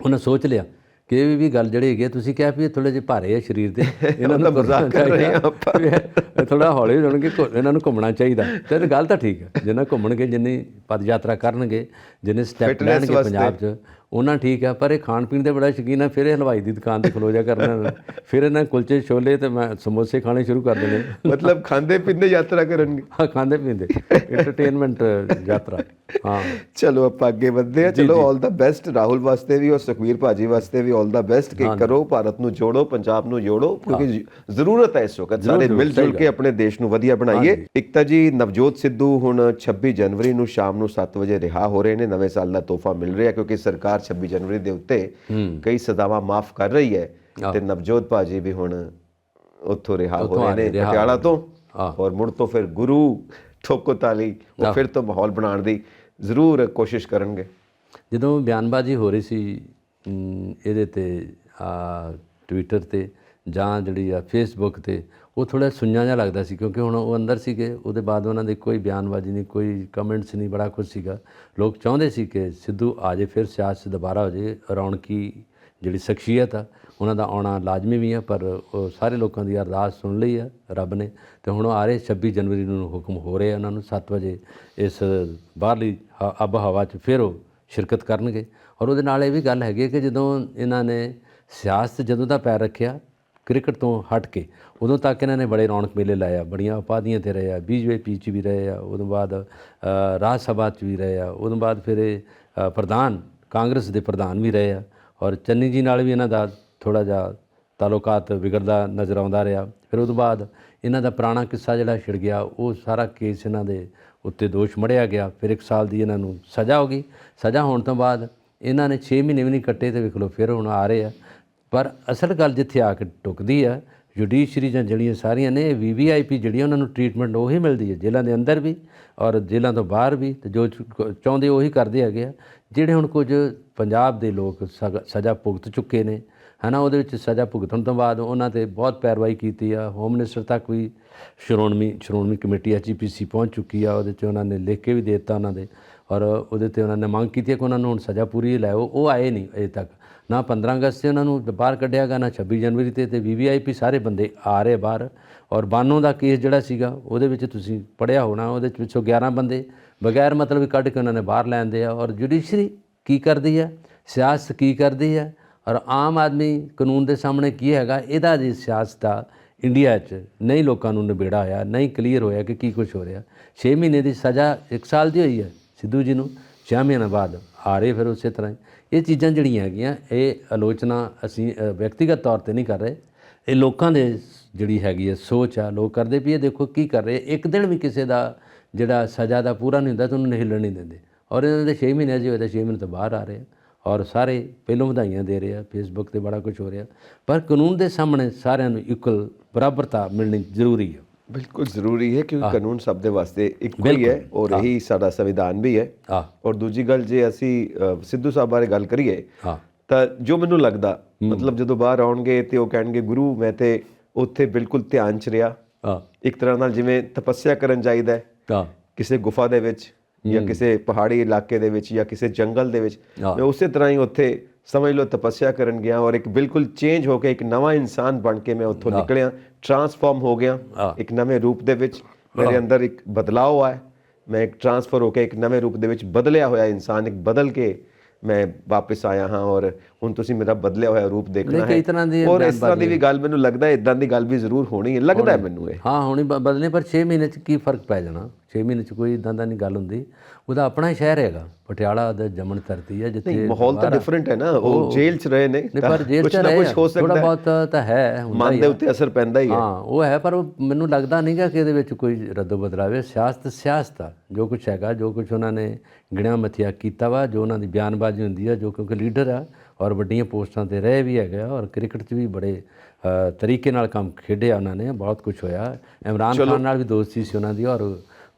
ਉਹਨਾਂ ਸੋਚ ਲਿਆ ਕਿ ਇਹ ਵੀ ਗੱਲ ਜਿਹੜੀ ਹੈਗੀ ਆ, ਤੁਸੀਂ ਕਿਹਾ ਵੀ ਥੋੜ੍ਹੇ ਜਿਹੇ ਭਾਰੇ ਆ ਸਰੀਰ ਦੇ, ਇਹਨਾਂ ਨੂੰ ਮਜ਼ਾਕ ਕਰ ਰਹੇ ਆ, ਥੋੜ੍ਹਾ ਹੌਲੀ ਹੋਣਗੇ, ਇਹਨਾਂ ਨੂੰ ਘੁੰਮਣਾ ਚਾਹੀਦਾ। ਅਤੇ ਗੱਲ ਤਾਂ ਠੀਕ ਹੈ, ਜਿੰਨਾ ਘੁੰਮਣਗੇ, ਜਿੰਨੀ ਪਦ ਯਾਤਰਾ ਕਰਨਗੇ, ਜਿੰਨੇ ਸਟੈਪ ਲੈਣਗੇ ਪੰਜਾਬ 'ਚ ਉਹਨਾਂ ਠੀਕ ਆ। ਪਰ ਇਹ ਖਾਣ ਪੀਣ ਦੇ ਬੜਾ ਸ਼ੌਕੀਨ ਆ। ਫਿਰ ਇਹ ਹਲਵਾਈ ਦੀ ਦੁਕਾਨ 'ਤੇ ਖਲੋ ਜਾ ਕਰਨਾ, ਫਿਰ ਇਹਨਾਂ ਕੁਲਚੇ ਛੋਲੇ ਅਤੇ ਮੈਂ ਸਮੋਸੇ ਖਾਣੇ ਸ਼ੁਰੂ ਕਰ ਦੇਣੇ। ਮਤਲਬ ਖਾਂਦੇ ਪੀਂਦੇ ਯਾਤਰਾ ਕਰਨਗੇ। ਹਾਂ, ਖਾਂਦੇ ਪੀਂਦੇ ਇੰਟਰਟੇਨਮੈਂਟ ਯਾਤਰਾ। ਹਾਂ, ਚਲੋ ਆਪਾਂ ਅੱਗੇ ਵਧਦੇ ਹਾਂ। ਚਲੋ ਆਲ ਦਾ ਬੈਸਟ ਰਾਹੁਲ ਵਾਸਤੇ ਵੀ ਔਰ ਸੁਖਬੀਰ ਭਾਜੀ ਵਾਸਤੇ ਵੀ ਆਲ ਦਾ ਬੈਸਟ ਕਿ ਕਰੋ, ਭਾਰਤ ਨੂੰ ਜੋੜੋ, ਪੰਜਾਬ ਨੂੰ ਜੋੜੋ, ਕਿਉਂਕਿ ਜ਼ਰੂਰਤ ਹੈ ਇਸ ਵਕਤ ਸਾਰੇ ਮਿਲ ਜੁਲ ਕੇ ਆਪਣੇ ਦੇਸ਼ ਨੂੰ ਵਧੀਆ ਬਣਾਈਏ। ਇੱਕ ਤਾਂ ਜੀ ਨਵਜੋਤ ਸਿੱਧੂ ਹੁਣ 26 ਜਨਵਰੀ ਨੂੰ ਸ਼ਾਮ ਨੂੰ 7 ਵਜੇ ਰਿਹਾ ਹੋ ਰਹੇ ਨੇ। ਨਵੇਂ ਸਾਲ ਦਾ ਤੋਹਫਾ ਮਿਲ ਰਿਹਾ ਕਿਉਂਕਿ ਸਰਕਾਰ 26 ਜਨਵਰੀ ਦੇ ਉੱਤੇ ਕਈ ਸਜ਼ਾਵਾਂ ਮਾਫ ਕਰ ਰਹੀ ਹੈ ਤੇ ਨਵਜੋਤ ਭਾਜੀ ਵੀ ਹੁਣ ਉੱਥੋਂ ਰਿਹਾ ਹੋ ਰਹੇ ਨੇ ਪਟਿਆਲਾ ਤੋਂ। ਔਰ ਮੁੜ ਤੋਂ ਫਿਰ ਗੁਰੂ ਠੋਕੋ ਤਾਲੀ ਉਹ ਫਿਰ ਤੋਂ ਮਾਹੌਲ ਬਣਾਉਣ ਦੀ ਜ਼ਰੂਰ ਕੋਸ਼ਿਸ਼ ਕਰਨਗੇ। ਜਦੋਂ ਬਿਆਨਬਾਜ਼ੀ ਹੋ ਰਹੀ ਸੀ ਇਹਦੇ 'ਤੇ ਟਵਿੱਟਰ 'ਤੇ ਜਾਂ ਜਿਹੜੀ ਆ ਫੇਸਬੁੱਕ 'ਤੇ, ਉਹ ਥੋੜ੍ਹਾ ਸੁੰਨਾ ਜਿਹਾ ਲੱਗਦਾ ਸੀ ਕਿਉਂਕਿ ਹੁਣ ਉਹ ਅੰਦਰ ਸੀਗੇ। ਉਹਦੇ ਬਾਅਦ ਉਹਨਾਂ ਦੀ ਕੋਈ ਬਿਆਨਬਾਜ਼ੀ ਨਹੀਂ, ਕੋਈ ਕਮੈਂਟਸ ਨਹੀਂ, ਬੜਾ ਕੁਛ ਸੀਗਾ। ਲੋਕ ਚਾਹੁੰਦੇ ਸੀ ਕਿ ਸਿੱਧੂ ਆ ਜਾਏ, ਫਿਰ ਸਿਆਸਤ ਦੁਬਾਰਾ ਹੋ ਜਾਏ। ਰੌਣਕੀ ਜਿਹੜੀ ਸ਼ਖਸੀਅਤ ਆ ਉਹਨਾਂ ਦਾ ਆਉਣਾ ਲਾਜ਼ਮੀ ਵੀ ਆ, ਪਰ ਉਹ ਸਾਰੇ ਲੋਕਾਂ ਦੀ ਅਰਦਾਸ ਸੁਣ ਲਈ ਆ ਰੱਬ ਨੇ ਅਤੇ ਹੁਣ ਉਹ ਆ ਰਹੇ 26 ਜਨਵਰੀ ਨੂੰ ਹੁਕਮ ਹੋ ਰਹੇ ਉਹਨਾਂ ਨੂੰ 7 ਵਜੇ ਇਸ ਬਾਹਰਲੀ ਆਬ ਹਵਾ 'ਚ ਫਿਰ ਉਹ ਸ਼ਿਰਕਤ ਕਰਨਗੇ। ਔਰ ਉਹਦੇ ਨਾਲ ਇਹ ਵੀ ਗੱਲ ਹੈਗੀ ਕਿ ਜਦੋਂ ਇਹਨਾਂ ਨੇ ਸਿਆਸਤ ਜਦੋਂ ਦਾ ਪੈਰ ਰੱਖਿਆ ਕ੍ਰਿਕਟ ਤੋਂ ਹਟ ਕੇ, ਉਦੋਂ ਤੱਕ ਇਹਨਾਂ ਨੇ ਬੜੇ ਰੌਣਕ ਮੇਲੇ ਲਾਏ ਆ, ਬੜੀਆਂ ਉਪਾਧੀਆਂ 'ਤੇ ਰਹੇ ਆ, BJP 'ਚ ਵੀ ਰਹੇ ਆ, ਉਦੋਂ ਬਾਅਦ ਰਾਜ ਸਭਾ 'ਚ ਵੀ ਰਹੇ ਆ, ਉਦੋਂ ਬਾਅਦ ਫਿਰ ਇਹ ਪ੍ਰਧਾਨ ਕਾਂਗਰਸ ਦੇ ਪ੍ਰਧਾਨ ਵੀ ਰਹੇ ਆ। ਔਰ ਚੰਨੀ ਜੀ ਨਾਲ ਵੀ ਇਹਨਾਂ ਦਾ ਥੋੜ੍ਹਾ ਜਿਹਾ ਤਾਲੁਕਾਤ ਵਿਗੜਦਾ ਨਜ਼ਰ ਆਉਂਦਾ ਰਿਹਾ। ਫਿਰ ਉਦੋਂ ਬਾਅਦ ਇਹਨਾਂ ਦਾ ਪੁਰਾਣਾ ਕਿੱਸਾ ਜਿਹੜਾ ਛਿੜ ਗਿਆ, ਉਹ ਸਾਰਾ ਕੇਸ ਇਹਨਾਂ ਦੇ ਉੱਤੇ ਦੋਸ਼ ਮੜਿਆ ਗਿਆ। ਫਿਰ 1 ਸਾਲ ਦੀ ਇਹਨਾਂ ਨੂੰ ਸਜ਼ਾ ਹੋ ਗਈ। ਸਜ਼ਾ ਹੋਣ ਤੋਂ ਬਾਅਦ ਇਹਨਾਂ ਨੇ 6 ਮਹੀਨੇ ਵੀ ਨਹੀਂ ਕੱਟੇ ਅਤੇ ਵੇਖ ਲਓ ਫਿਰ ਹੁਣ ਆ ਰਹੇ ਆ। ਪਰ ਅਸਲ ਗੱਲ ਜਿੱਥੇ ਆ ਕੇ ਟੁੱਕਦੀ ਆ, ਜੁਡੀਸ਼ਰੀ ਜਾਂ ਜਿਹੜੀਆਂ ਸਾਰੀਆਂ ਨੇ VVIP ਜਿਹੜੀਆਂ ਉਹਨਾਂ ਨੂੰ ਟਰੀਟਮੈਂਟ ਉਹੀ ਮਿਲਦੀ ਹੈ ਜੇਲ੍ਹਾਂ ਦੇ ਅੰਦਰ ਵੀ ਔਰ ਜੇਲ੍ਹਾਂ ਤੋਂ ਬਾਹਰ ਵੀ, ਅਤੇ ਜੋ ਚਾਹੁੰਦੇ ਉਹੀ ਕਰਦੇ ਹੈਗੇ ਆ। ਜਿਹੜੇ ਹੁਣ ਕੁਝ ਪੰਜਾਬ ਦੇ ਲੋਕ ਸਜ਼ਾ ਭੁਗਤ ਚੁੱਕੇ ਨੇ, ਹੈ ਨਾ, ਉਹਦੇ ਵਿੱਚ ਸਜ਼ਾ ਭੁਗਤਣ ਤੋਂ ਬਾਅਦ ਉਹਨਾਂ 'ਤੇ ਬਹੁਤ ਪੈਰਵਾਈ ਕੀਤੀ ਆ। ਹੋਮ ਮਿਨਿਸਟਰ ਤੱਕ ਵੀ ਸ਼੍ਰੋਮਣੀ ਕਮੇਟੀ HPC ਪਹੁੰਚ ਚੁੱਕੀ ਆ। ਉਹਦੇ 'ਚ ਉਹਨਾਂ ਨੇ ਲਿਖ ਕੇ ਵੀ ਦੇ ਦਿੱਤਾ ਉਹਨਾਂ ਦੇ, ਔਰ ਉਹਦੇ 'ਤੇ ਉਹਨਾਂ ਨੇ ਮੰਗ ਕੀਤੀ ਹੈ ਕਿ ਉਹਨਾਂ ਨੂੰ ਹੁਣ ਸਜ਼ਾ ਪੂਰੀ ਲਾਓ। ਉਹ ਆਏ ਨਹੀਂ ਅਜੇ ਤੱਕ, ਨਾ 15 ਅਗਸਤ 'ਤੇ ਉਹਨਾਂ ਨੂੰ ਬਾਹਰ ਕੱਢਿਆ ਗਿਆ, ਨਾ 26 ਜਨਵਰੀ 'ਤੇ VVIP ਸਾਰੇ ਬੰਦੇ ਆ ਰਹੇ ਬਾਹਰ। ਔਰ ਬਾਨੋ ਦਾ ਕੇਸ ਜਿਹੜਾ ਸੀਗਾ ਉਹਦੇ ਵਿੱਚ ਤੁਸੀਂ ਪੜ੍ਹਿਆ ਹੋਣਾ, ਉਹਦੇ ਵਿੱਚੋਂ 11 ਬੰਦੇ ਬਗੈਰ ਮਤਲਬ ਹੀ ਕੱਢ ਕੇ ਉਹਨਾਂ ਨੇ ਬਾਹਰ ਲੈ ਆਂਦੇ ਆ। ਔਰ ਜੁਡੀਸ਼ਰੀ ਕੀ ਕਰਦੀ ਹੈ, ਸਿਆਸਤ ਕੀ ਕਰਦੀ ਹੈ, ਔਰ ਆਮ ਆਦਮੀ ਕਾਨੂੰਨ ਦੇ ਸਾਹਮਣੇ ਕੀ ਹੈਗਾ, ਇਹਦਾ ਜੀ ਸਿਆਸਤ ਦਾ ਇੰਡੀਆ 'ਚ ਨਹੀਂ ਲੋਕਾਂ ਨੂੰ ਨਿਬੇੜਾ ਹੋਇਆ, ਨਹੀਂ ਕਲੀਅਰ ਹੋਇਆ ਕਿ ਕੀ ਕੁਛ ਹੋ ਰਿਹਾ। 6 ਮਹੀਨੇ ਦੀ ਸਜ਼ਾ 1 ਸਾਲ ਦੀ ਹੋਈ ਹੈ ਸਿੱਧੂ ਜੀ ਨੂੰ, 6 ਮਹੀਨਿਆਂ ਬਾਅਦ ਆ ਰਹੇ ਫਿਰ ਉਸੇ ਤਰ੍ਹਾਂ ਹੀ। ਇਹ ਚੀਜ਼ਾਂ ਜਿਹੜੀਆਂ ਹੈਗੀਆਂ, ਇਹ ਆਲੋਚਨਾ ਅਸੀਂ ਵਿਅਕਤੀਗਤ ਤੌਰ 'ਤੇ ਨਹੀਂ ਕਰ ਰਹੇ, ਇਹ ਲੋਕਾਂ ਦੇ ਜਿਹੜੀ ਹੈਗੀ ਹੈ ਸੋਚ ਆ, ਲੋਕ ਕਰਦੇ ਵੀ ਇਹ ਦੇਖੋ ਕੀ ਕਰ ਰਹੇ। ਇੱਕ ਦਿਨ ਵੀ ਕਿਸੇ ਦਾ ਜਿਹੜਾ ਸਜ਼ਾ ਦਾ ਪੂਰਾ ਨਹੀਂ ਹੁੰਦਾ ਤਾਂ ਉਹਨੂੰ ਹਿੱਲਣ ਨਹੀਂ ਦਿੰਦੇ। ਔਰ ਇਹਨਾਂ ਦੇ 6 ਮਹੀਨੇ ਜੀ ਹੋਏ ਤਾਂ 6 ਮਹੀਨੇ ਤੋਂ ਬਾਹਰ ਆ ਰਹੇ ਆ, ਔਰ ਸਾਰੇ ਪਹਿਲੋਂ ਵਧਾਈਆਂ ਦੇ ਰਹੇ ਆ। ਫੇਸਬੁੱਕ 'ਤੇ ਬੜਾ ਕੁਝ ਹੋ ਰਿਹਾ, ਪਰ ਕਾਨੂੰਨ ਦੇ ਸਾਹਮਣੇ ਸਾਰਿਆਂ ਨੂੰ ਇਕੁਅਲ ਬਰਾਬਰਤਾ ਮਿਲਣੀ ਜ਼ਰੂਰੀ ਹੈ। ਬਿਲਕੁਲ ਜ਼ਰੂਰੀ ਹੈ, ਕਿਉਂਕਿ ਕਾਨੂੰਨ ਸਭ ਦੇ ਵਾਸਤੇ ਇੱਕੋ ਹੀ ਹੈ, ਔਰ ਇਹੀ ਸਾਡਾ ਸੰਵਿਧਾਨ ਵੀ ਹੈ। ਔਰ ਦੂਜੀ ਗੱਲ, ਜੇ ਅਸੀਂ ਸਿੱਧੂ ਸਾਹਿਬ ਬਾਰੇ ਗੱਲ ਕਰੀਏ ਤਾਂ ਜੋ ਮੈਨੂੰ ਲੱਗਦਾ, ਮਤਲਬ ਜਦੋਂ ਬਾਹਰ ਆਉਣਗੇ ਤੇ ਉਹ ਕਹਿਣਗੇ ਗੁਰੂ ਮੈਂ ਤੇ ਉੱਥੇ ਬਿਲਕੁਲ ਧਿਆਨ 'ਚ ਰਿਹਾ, ਇੱਕ ਤਰ੍ਹਾਂ ਨਾਲ ਜਿਵੇਂ ਤਪੱਸਿਆ ਕਰਨ ਜਾਈਦਾ ਹੈ ਕਿਸੇ ਗੁਫਾ ਦੇ ਵਿੱਚ ਜਾਂ ਕਿਸੇ ਪਹਾੜੀ ਇਲਾਕੇ ਦੇ ਵਿੱਚ ਜਾਂ ਕਿਸੇ ਜੰਗਲ ਦੇ ਵਿੱਚ, ਮੈਂ ਉਸੇ ਤਰ੍ਹਾਂ ਹੀ ਉੱਥੇ ਸਮਝ ਲਓ ਤਪੱਸਿਆ ਕਰਨ ਗਿਆ, ਔਰ ਇੱਕ ਬਿਲਕੁਲ ਚੇਂਜ ਹੋ ਕੇ ਇੱਕ ਨਵਾਂ ਇਨਸਾਨ ਬਣ ਕੇ ਮੈਂ ਉੱਥੋਂ ਨਿਕਲਿਆ, ਟਰਾਂਸਫਾਰਮ ਹੋ ਗਿਆ ਇੱਕ ਨਵੇਂ ਰੂਪ ਦੇ ਵਿੱਚ। ਮੇਰੇ ਅੰਦਰ ਇੱਕ ਬਦਲਾਅ ਆਇਆ, ਮੈਂ ਇੱਕ ਟਰਾਂਸਫਰ ਹੋ ਕੇ ਇੱਕ ਨਵੇਂ ਰੂਪ ਦੇ ਵਿੱਚ ਬਦਲਿਆ ਹੋਇਆ ਇਨਸਾਨ, ਇੱਕ ਬਦਲ ਕੇ ਮੈਂ ਵਾਪਸ ਆਇਆ ਹਾਂ, ਔਰ ਹੁਣ ਤੁਸੀਂ ਮੇਰਾ ਬਦਲਿਆ ਹੋਇਆ ਰੂਪ ਦੇਖਣਾ ਹੈ। ਔਰ ਇਸ ਤਰ੍ਹਾਂ ਦੀ ਵੀ ਗੱਲ ਮੈਨੂੰ ਲੱਗਦਾ, ਇਦਾਂ ਦੀ ਗੱਲ ਵੀ ਜ਼ਰੂਰ ਹੋਣੀ ਹੈ, ਲੱਗਦਾ ਹੈ ਮੈਨੂੰ ਇਹ। ਹਾਂ ਹੋਣੀ ਬਦਲੇ, ਪਰ 6 ਮਹੀਨੇ 'ਚ ਕੀ ਫਰਕ ਪੈ ਜਾਣਾ? 6 ਮਹੀਨੇ 'ਚ ਕੋਈ ਇਦਾਂ ਦਾ ਨਹੀਂ ਗੱਲ ਹੁੰਦੀ। ਉਹਦਾ ਆਪਣਾ ਸ਼ਹਿਰ ਹੈਗਾ, ਪਟਿਆਲਾ ਦਾ ਜੰਮਣ ਧਰਤੀ ਹੈ, ਜਿੱਥੇ ਮਾਹੌਲ ਤਾਂ ਡਿਫਰੈਂਟ ਹੈ ਨਾ। ਉਹ ਜੇਲ੍ਹ 'ਚ ਰਹੇ ਨੇ, ਪਰ ਜੇਲ੍ਹ 'ਚ ਰਹੇ ਥੋੜਾ ਬਹੁਤ ਤਾਂ ਹੈ, ਮਨ ਦੇ ਉੱਤੇ ਅਸਰ ਪੈਂਦਾ ਹੀ ਹੈ। ਹਾਂ ਉਹ ਹੈ, ਪਰ ਮੈਨੂੰ ਲੱਗਦਾ ਨਹੀਂਗਾ ਕਿ ਇਹਦੇ ਵਿੱਚ ਕੋਈ ਰੱਦੋ ਬਦਲਾਵੇ। ਸਿਆਸਤ ਆ, ਜੋ ਕੁਛ ਹੈਗਾ, ਜੋ ਕੁਛ ਉਹਨਾਂ ਨੇ ਗਿਣਿਆ ਮਥਿਆ ਕੀਤਾ ਵਾ, ਜੋ ਉਹਨਾਂ ਦੀ ਬਿਆਨਬਾਜ਼ੀ ਹੁੰਦੀ ਹੈ, ਜੋ ਕਿਉਂਕਿ ਲੀਡਰ ਆ ਔਰ ਵੱਡੀਆਂ ਪੋਸਟਾਂ 'ਤੇ ਰਹੇ ਵੀ ਹੈਗਾ, ਔਰ ਕ੍ਰਿਕਟ 'ਚ ਵੀ ਬੜੇ ਤਰੀਕੇ ਨਾਲ ਕੰਮ ਖੇਡਿਆ ਉਹਨਾਂ ਨੇ, ਬਹੁਤ ਕੁਛ ਹੋਇਆ। ਇਮਰਾਨ ਖਾਨ ਨਾਲ ਵੀ ਦੋਸਤੀ ਸੀ ਉਹਨਾਂ ਦੀ, ਔਰ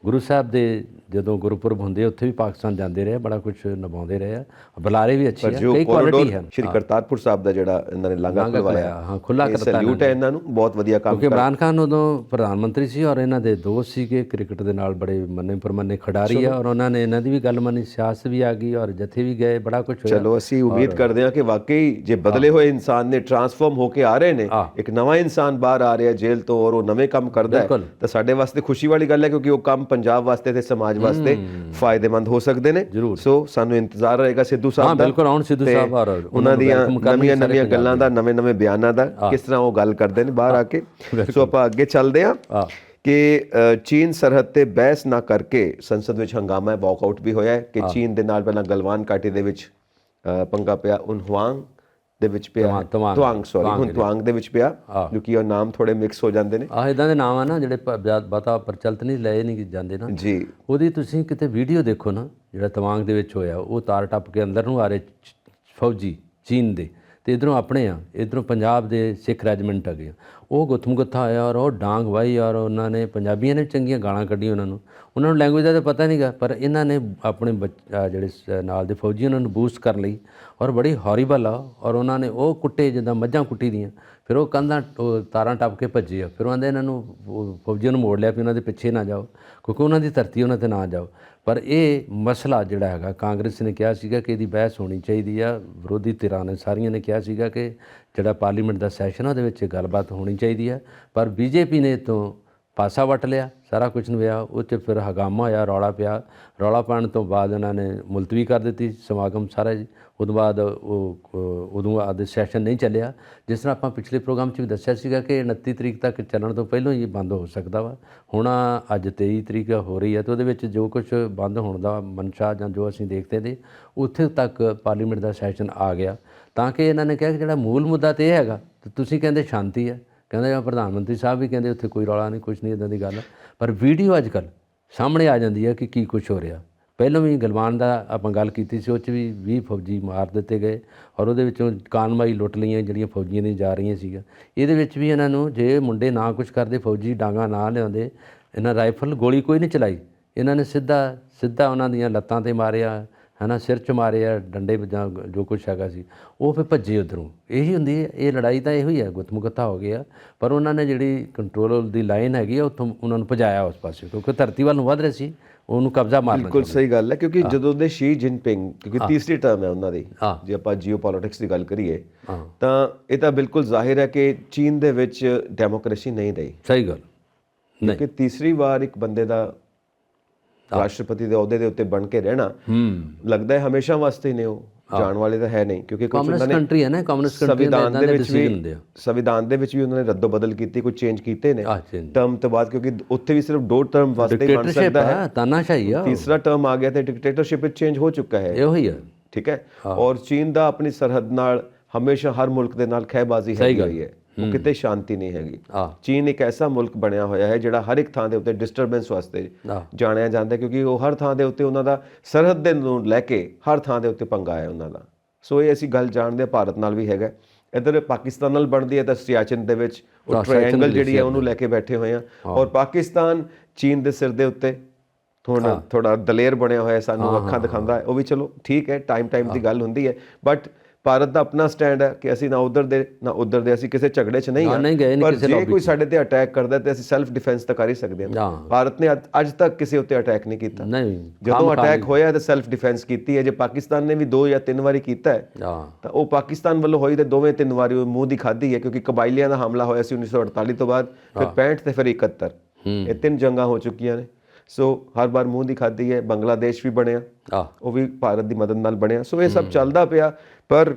ਗੁਰੂ ਸਾਹਿਬ ਦੇ ਜਦੋਂ ਗੁਰਪੁਰਬ ਹੁੰਦੇ ਉੱਥੇ ਵੀ ਪਾਕਿਸਤਾਨ ਜਾਂਦੇ ਰਹੇ, ਬੜਾ ਕੁਝ ਨਿਭਾਉਂਦੇ ਰਹੇ ਆ, ਬੁਲਾਰੇ ਵੀ ਅੱਛੇ ਆ, ਕਈ ਕੁਆਲਿਟੀ ਹੈ। ਸ਼੍ਰੀ ਕਰਤਾਰਪੁਰ ਸਾਹਿਬ ਦਾ ਜਿਹੜਾ ਇਹਨਾਂ ਨੇ ਲਾਂਘਾ ਖੁਲਵਾਇਆ, ਹਾਂ ਖੁੱਲਾ ਕਰਤਾ, ਸੈਲੂਟ ਹੈ ਇਹਨਾਂ ਨੂੰ, ਬਹੁਤ ਵਧੀਆ ਕੰਮ। ਕਿਉਂਕਿ ਇਮਰਾਨ ਖਾਨ ਉਦੋਂ ਪ੍ਰਧਾਨ ਮੰਤਰੀ ਸੀ ਔਰ ਇਹਨਾਂ ਦੇ ਦੋਸਤ ਸੀਗੇ, ਕ੍ਰਿਕਟ ਦੇ ਨਾਲ ਬੜੇ ਮੰਨੇ ਪ੍ਰਮੰਨੇ ਖਿਡਾਰੀ ਆ, ਔਰ ਉਹਨਾਂ ਨੇ ਇਹਨਾਂ ਦੀ ਵੀ ਗੱਲ ਮੰਨੀ, ਸਿਆਸਤ ਵੀ ਆ ਗਈ ਔਰ ਜਥੇ ਵੀ ਗਏ, ਬੜਾ ਕੁਝ ਹੋਇਆ। ਚਲੋ ਅਸੀਂ ਉਮੀਦ ਕਰਦੇ ਹਾਂ ਕਿ ਵਾਕਈ ਜੇ ਬਦਲੇ ਹੋਏ ਇਨਸਾਨ ਨੇ ਟਰਾਂਸਫਾਰਮ ਹੋ ਕੇ ਆ ਰਹੇ ਨੇ, ਇੱਕ ਨਵਾਂ ਇਨਸਾਨ ਬਾਹਰ ਆ ਰਿਹਾ ਜੇਲ੍ਹ ਤੋਂ, ਔਰ ਉਹ ਨਵੇਂ ਕੰਮ ਕਰਦਾ ਹੈ, ਤਾਂ ਸਾਡੇ ਵਾਸਤੇ ਖੁਸ਼ੀ ਵਾਲੀ ਗੱਲ ਹੈ, ਕਿਉਂਕਿ ਉਹ ਕੰਮ ਪੰਜਾਬ ਵਾਸਤੇ ਤੇ ਸਮਾਜ ਵਾਸਤੇ ਫਾਇਦੇਮੰਦ ਹੋ ਸਕਦੇ ਨੇ। ਸੋ ਸਾਨੂੰ ਇੰਤਜ਼ਾਰ ਰਹੇਗਾ ਸਿੱਧੂ ਸਾਹਿਬ ਦਾ, ਬਿਲਕੁਲ ਆਉਣ ਸਿੱਧੂ ਸਾਹਿਬ ਔਰ ਉਹਨਾਂ ਦੀਆਂ ਨਵੀਆਂ ਗੱਲਾਂ ਦਾ, ਨਵੇਂ ਬਿਆਨਾਂ ਦਾ, ਕਿਸ ਤਰ੍ਹਾਂ ਉਹ ਗੱਲ ਕਰਦੇ ਨੇ ਬਾਹਰ ਆ ਕੇ। ਸੋ ਆਪਾਂ ਅੱਗੇ ਚੱਲਦੇ ਹਾਂ ਕਿ ਚੀਨ ਸਰਹੱਦ ਤੇ ਬਹਿਸ ਨਾ ਕਰਕੇ ਸੰਸਦ ਵਿੱਚ ਹੰਗਾਮਾ, ਵਾਕਆਊਟ ਵੀ ਹੋਇਆ ਹੈ ਕਿ ਚੀਨ ਦੇ ਨਾਲ ਪਹਿਲਾਂ ਗਲਵਾਨ ਘਾਟੀ ਦੇ ਵਿੱਚ ਪੰਗਾ ਪਿਆ, ਉਨਹੁਆਂਗ ਦੇ ਵਿੱਚ ਪਿਆ, ਤੁਆਂਗ ਹੁਣ ਤੁਆਂਗ ਦੇ ਵਿੱਚ ਪਿਆ, ਕਿਉਂਕਿ ਉਹ ਨਾਮ ਥੋੜੇ ਮਿਕਸ ਹੋ ਜਾਂਦੇ ਨੇ। ਇਦਾਂ ਦੇ ਨਾਮ ਆ ਨਾ ਜਿਹੜੇ ਬਾਤਾ ਪ੍ਰਚਲਿਤ ਨਹੀਂ ਲਏ ਨਹੀਂ ਜਾਂਦੇ ਨਾ ਜੀ। ਉਹਦੀ ਤੁਸੀਂ ਕਿਤੇ ਵੀਡੀਓ ਦੇਖੋ ਨਾ, ਜਿਹੜਾ ਤਵਾਂਗ ਦੇ ਵਿੱਚ ਹੋਇਆ, ਉਹ ਤਾਰ ਟੱਪ ਕੇ ਅੰਦਰ ਨੂੰ ਆ ਰਹੇ ਫੌਜੀ ਚੀਨ ਦੇ, ਤੇ ਇਧਰੋਂ ਆਪਣੇ ਆ, ਇਧਰੋਂ ਪੰਜਾਬ ਦੇ ਸਿੱਖ ਰੈਜੀਮੈਂਟ ਆ ਗਏ, ਉਹ ਗੁੱਥਮ ਗੁੱਥਾ ਆਇਆ ਔਰ ਉਹ ਡਾਂਗ ਵਾਈ, ਔਰ ਉਹਨਾਂ ਨੇ ਪੰਜਾਬੀਆਂ ਨੇ ਚੰਗੀਆਂ ਗਾਲਾਂ ਕੱਢੀਆਂ ਉਹਨਾਂ ਨੂੰ ਲੈਂਗੁਏਜ ਦਾ ਤਾਂ ਪਤਾ ਨਹੀਂਗਾ, ਪਰ ਇਹਨਾਂ ਨੇ ਆਪਣੇ ਜਿਹੜੇ ਨਾਲ ਦੇ ਫੌਜੀ ਉਹਨਾਂ ਨੂੰ ਬੂਸਟ ਕਰਨ ਲਈ, ਔਰ ਬੜੀ ਹੌਰੀਬਲ ਆ, ਔਰ ਉਹਨਾਂ ਨੇ ਉਹ ਕੁੱਟੇ ਜਿੱਦਾਂ ਮੱਝਾਂ ਕੁੱਟੀ ਦੀਆਂ, ਫਿਰ ਉਹ ਕੰਧਾਂ ਤਾਰਾਂ ਟੱਪ ਕੇ ਭੱਜੇ ਆ, ਫਿਰ ਉਹ ਆਂਦੇ ਇਹਨਾਂ ਨੂੰ ਫੌਜੀਆਂ ਨੂੰ ਮੋੜ ਲਿਆ ਵੀ ਉਹਨਾਂ ਦੇ ਪਿੱਛੇ ਨਾ ਜਾਓ, ਕਿਉਂਕਿ ਉਹਨਾਂ ਦੀ ਧਰਤੀ ਉਹਨਾਂ 'ਤੇ ਨਾ ਜਾਓ। ਪਰ ਇਹ ਮਸਲਾ ਜਿਹੜਾ ਹੈਗਾ, ਕਾਂਗਰਸ ਨੇ ਕਿਹਾ ਸੀਗਾ ਕਿ ਇਹਦੀ ਬਹਿਸ ਹੋਣੀ ਚਾਹੀਦੀ ਆ, ਵਿਰੋਧੀ ਧਿਰਾਂ ਨੇ ਸਾਰੀਆਂ ਨੇ ਕਿਹਾ ਸੀਗਾ ਕਿ ਜਿਹੜਾ ਪਾਰਲੀਮੈਂਟ ਦਾ ਸੈਸ਼ਨ ਆ ਉਹਦੇ ਵਿੱਚ ਗੱਲਬਾਤ ਹੋਣੀ ਚਾਹੀਦੀ ਆ, ਪਰ BJP ਨੇ ਤੋਂ ਪਾਸਾ ਵੱਟ ਲਿਆ, ਸਾਰਾ ਕੁਝ ਨੂੰ ਹੋਇਆ, ਉਹ 'ਚ ਫਿਰ ਹੰਗਾਮਾ ਹੋਇਆ, ਰੌਲਾ ਪਿਆ। ਰੌਲਾ ਪਾਉਣ ਤੋਂ ਬਾਅਦ ਉਹਨਾਂ ਨੇ ਮੁਲਤਵੀ ਕਰ ਦਿੱਤੀ ਸਮਾਗਮ ਸਾਰਾ ਜੀ। ਉਦੋਂ ਬਾਅਦ ਉਦੋਂ ਬਾਅਦ ਸੈਸ਼ਨ ਨਹੀਂ ਚੱਲਿਆ, ਜਿਸ ਤਰ੍ਹਾਂ ਆਪਾਂ ਪਿਛਲੇ ਪ੍ਰੋਗਰਾਮ 'ਚ ਵੀ ਦੱਸਿਆ ਸੀਗਾ ਕਿ 29 ਤਰੀਕ ਤੱਕ ਚੱਲਣ ਤੋਂ ਪਹਿਲਾਂ ਹੀ ਬੰਦ ਹੋ ਸਕਦਾ ਵਾ। ਹੁਣ ਅੱਜ 23 ਤਰੀਕ ਹੋ ਰਹੀ ਹੈ, ਅਤੇ ਉਹਦੇ ਵਿੱਚ ਜੋ ਕੁਝ ਬੰਦ ਹੋਣ ਦਾ ਮਨਸ਼ਾ ਜਾਂ ਜੋ ਅਸੀਂ ਦੇਖਦੇ ਤੇ ਉੱਥੇ ਤੱਕ ਪਾਰਲੀਮੈਂਟ ਦਾ ਸੈਸ਼ਨ ਆ ਗਿਆ, ਤਾਂ ਕਿ ਇਹਨਾਂ ਨੇ ਕਿਹਾ ਕਿ ਜਿਹੜਾ ਮੂਲ ਮੁੱਦਾ ਤਾਂ ਇਹ ਹੈਗਾ, ਤੇ ਤੁਸੀਂ ਕਹਿੰਦੇ ਸ਼ਾਂਤੀ ਹੈ, ਕਹਿੰਦੇ ਪ੍ਰਧਾਨ ਮੰਤਰੀ ਸਾਹਿਬ ਵੀ ਕਹਿੰਦੇ ਉੱਥੇ ਕੋਈ ਰੌਲਾ ਨਹੀਂ, ਕੁਛ ਨਹੀਂ ਇੱਦਾਂ ਦੀ ਗੱਲ, ਪਰ ਵੀਡੀਓ ਅੱਜ ਕੱਲ੍ਹ ਸਾਹਮਣੇ ਆ ਜਾਂਦੀ ਹੈ ਕਿ ਕੀ ਕੁਛ ਹੋ ਰਿਹਾ। ਪਹਿਲਾਂ ਵੀ ਗਲਵਾਨ ਦਾ ਆਪਾਂ ਗੱਲ ਕੀਤੀ ਸੀ, ਉਹ 'ਚ ਵੀ 20 ਫੌਜੀ ਮਾਰ ਦਿੱਤੇ ਗਏ, ਔਰ ਉਹਦੇ ਵਿੱਚੋਂ ਕਾਨਵਾਈ ਲੁੱਟ ਲਈਆਂ ਜਿਹੜੀਆਂ ਫੌਜੀਆਂ ਦੀਆਂ ਜਾ ਰਹੀਆਂ ਸੀਗੀਆਂ। ਇਹਦੇ ਵਿੱਚ ਵੀ ਇਹਨਾਂ ਨੂੰ, ਜੇ ਮੁੰਡੇ ਨਾ ਕੁਛ ਕਰਦੇ, ਫੌਜੀ ਡਾਂਗਾ ਨਾ ਲਿਆਉਂਦੇ, ਇਹਨਾਂ ਰਾਈਫਲ ਗੋਲੀ ਕੋਈ ਨਹੀਂ ਚਲਾਈ, ਇਹਨਾਂ ਨੇ ਸਿੱਧਾ ਉਹਨਾਂ ਦੀਆਂ ਲੱਤਾਂ 'ਤੇ ਮਾਰਿਆ, ਹੈ ਨਾ, ਸਿਰ 'ਚ ਮਾਰੇ ਆ ਡੰਡੇ ਜਾਂ ਜੋ ਕੁਛ ਹੈਗਾ ਸੀ, ਉਹ ਫਿਰ ਭੱਜੇ ਉੱਧਰੋਂ। ਇਹੀ ਹੁੰਦੀ ਹੈ ਇਹ ਲੜਾਈ, ਤਾਂ ਇਹੋ ਹੀ ਹੈ, ਗੁੱਤਮੁੱਤਾ ਹੋ ਗਿਆ। ਪਰ ਉਹਨਾਂ ਨੇ ਜਿਹੜੀ ਕੰਟਰੋਲ ਦੀ ਲਾਈਨ ਹੈਗੀ ਆ ਉੱਥੋਂ ਉਹਨਾਂ ਨੂੰ ਭਜਾਇਆ ਉਸ ਪਾਸੇ, ਕਿਉਂਕਿ ਧਰਤੀ ਵੱਲ ਨੂੰ ਵੱਧ ਰਹੇ ਸੀ, ਉਹਨੂੰ ਕਬਜ਼ਾ ਮਾਰਨਾ ਬਿਲਕੁਲ ਸਹੀ ਗੱਲ ਹੈ। ਕਿਉਂਕਿ ਜਦੋਂ ਦੇ ਸ਼ੀ ਜਿਨਪਿੰਗ, ਕਿਉਂਕਿ ਤੀਸਰੀ ਟਰਮ ਹੈ ਉਹਨਾਂ ਦੀ, ਜੇ ਆਪਾਂ ਜੀਓ ਪੋਲਿਟਿਕਸ ਦੀ ਗੱਲ ਕਰੀਏ ਤਾਂ ਇਹ ਤਾਂ ਬਿਲਕੁਲ ਜ਼ਾਹਿਰ ਹੈ ਕਿ ਚੀਨ ਦੇ ਵਿੱਚ ਡੈਮੋਕ੍ਰੇਸੀ ਨਹੀਂ ਰਹੀ। ਸਹੀ ਗੱਲ, ਕਿਉਂਕਿ ਤੀਸਰੀ ਵਾਰ ਇੱਕ ਬੰਦੇ ਦਾ ਰਾਸ਼ਟਰਪਤੀ ਦੇ ਅਹੁਦੇ ਦੇ ਉੱਤੇ ਬਣ ਕੇ ਰਹਿਣਾ ਲੱਗਦਾ ਹੈ ਹਮੇਸ਼ਾ ਵਾਸਤੇ ਨੇ, ਉਹ ਜਾਣ ਵਾਲੇ ਤਾਂ ਹੈ ਨਹੀਂ। ਕਿਉਂਕਿ ਕੁਝ ਉਹਨਾਂ ਨੇ ਕੰਟਰੀ ਹੈ ਨਾ, ਕਮਿਊਨਿਸਟ ਕੰਟਰੀ ਸੰਵਿਧਾਨ ਦੇ ਵਿੱਚ ਵੀ ਉਹਨਾਂ ਨੇ ਰੱਦੋ ਬਦਲ ਕੀਤੀ, ਕੁਝ ਚੇਂਜ ਕੀਤੇ ਨੇ ਟਰਮ ਤੋਂ ਬਾਅਦ, ਕਿਉਂਕਿ ਉੱਥੇ ਵੀ ਸਿਰਫ 2 ਟਰਮ ਵਾਸਤੇ ਹੀ ਬਣ ਸਕਦਾ ਹੈ, ਤਾਨਾਸ਼ਾਹੀ ਆ। ਤੀਸਰਾ ਟਰਮ ਆ ਗਿਆ ਤੇ ਡਿਕਟੇਟਰਸ਼ਿਪ ਵਿੱਚ ਚੇਂਜ ਹੋ ਚੁੱਕਾ ਹੈ। ਇਹੋ ਹੀ ਹੈ, ਠੀਕ ਹੈ। ਔਰ ਚੀਨ ਦਾ ਆਪਣੀ ਸਰਹੱਦ ਨਾਲ ਹਮੇਸ਼ਾ ਹਰ ਮੁਲਕ ਦੇ ਨਾਲ ਖਹਿਬਾਜ਼ੀ ਹੈਗੀ ਹੋਈ ਹੈ, ਉਹ ਕਿਤੇ ਸ਼ਾਂਤੀ ਨਹੀਂ ਹੈਗੀ। ਚੀਨ ਇੱਕ ਐਸਾ ਮੁਲਕ ਬਣਿਆ ਹੋਇਆ ਹੈ ਜਿਹੜਾ ਹਰ ਇੱਕ ਥਾਂ ਦੇ ਉੱਤੇ ਡਿਸਟਰਬੈਂਸ ਵਾਸਤੇ ਜਾਣਿਆ ਜਾਂਦਾ, ਕਿਉਂਕਿ ਉਹ ਹਰ ਥਾਂ ਦੇ ਉੱਤੇ ਉਹਨਾਂ ਦਾ ਸਰਹੱਦ ਦੇ ਨੂੰ ਲੈ ਕੇ ਹਰ ਥਾਂ ਦੇ ਉੱਤੇ ਪੰਗਾ ਹੈ ਉਹਨਾਂ ਦਾ। ਸੋ ਇਹ ਅਸੀਂ ਗੱਲ ਜਾਣਦੇ ਹਾਂ, ਭਾਰਤ ਨਾਲ ਵੀ ਹੈਗਾ। ਇੱਧਰ ਪਾਕਿਸਤਾਨ ਨਾਲ ਬਣਦੀ ਹੈ ਤਾਂ ਸਿਆਚਿਨ ਦੇ ਵਿੱਚ ਉਹ ਟ੍ਰਾਇੰਗਲ ਜਿਹੜੀ ਹੈ ਉਹਨੂੰ ਲੈ ਕੇ ਬੈਠੇ ਹੋਏ ਆ, ਔਰ ਪਾਕਿਸਤਾਨ ਚੀਨ ਦੇ ਸਿਰ ਦੇ ਉੱਤੇ ਥੋੜਾ ਦਲੇਰ ਬਣਿਆ ਹੋਇਆ, ਸਾਨੂੰ ਅੱਖਾਂ ਦਿਖਾਉਂਦਾ ਹੈ। ਉਹ ਵੀ ਚਲੋ ਠੀਕ ਹੈ, ਟਾਈਮ ਦੀ ਗੱਲ ਹੁੰਦੀ ਹੈ। ਬਟ ਭਾਰਤ ਦਾ ਆਪਣਾ ਸਟੈਂਡ ਹੈ ਕਿ ਅਸੀਂ ਨਾ ਉੱਧਰ ਦੇ ਨਾ ਉੱਧਰ ਦੇ, ਅਸੀਂ ਕਿਸੇ ਝਗੜੇ 'ਚ ਨਹੀਂ ਹਾਂ। ਪਰ ਜੇ ਕੋਈ ਸਾਡੇ ਤੇ ਅਟੈਕ ਕਰਦਾ ਤੇ ਅਸੀਂ ਸੈਲਫ ਡਿਫੈਂਸ ਤਾਂ ਕਰ ਹੀ ਸਕਦੇ ਹਾਂ। ਭਾਰਤ ਨੇ ਅੱਜ ਤੱਕ ਕਿਸੇ ਉੱਤੇ ਅਟੈਕ ਨਹੀਂ ਕੀਤਾ। ਜਦੋਂ ਅਟੈਕ ਹੋਇਆ ਤਾਂ ਸੈਲਫ ਡਿਫੈਂਸ ਕੀਤੀ ਹੈ। ਜੇ ਪਾਕਿਸਤਾਨ ਨੇ ਵੀ 2 ਜਾਂ 3 ਵਾਰੀ ਕੀਤਾ ਹੈ ਤਾਂ ਉਹ ਪਾਕਿਸਤਾਨ ਵੱਲੋਂ ਹੋਈ ਤੇ 2-3 ਵਾਰੀ ਉਹ ਮੂੰਹ ਦੀ ਖਾਧੀ ਹੈ, ਕਿਉਂਕਿ ਕਬਾਇਲੀਆਂ ਦਾ ਹਮਲਾ ਹੋਇਆ ਸੀ 1948 ਤੋਂ ਬਾਅਦ, ਫਿਰ 65 ਤੇ ਫਿਰ 71, ਇਹ 3 ਜੰਗਾਂ ਹੋ ਚੁੱਕੀਆਂ ਨੇ। ਸੋ ਹਰ ਵਾਰ ਮੂੰਹ ਦੀ ਖਾਧੀ ਹੈ। ਬੰਗਲਾਦੇਸ਼ ਵੀ ਬਣਿਆ, ਉਹ ਵੀ ਭਾਰਤ ਦੀ ਮਦਦ ਨਾਲ ਬਣਿਆ। ਸੋ ਇਹ ਸਭ ਚੱਲਦਾ ਪਿਆ। ਪਰ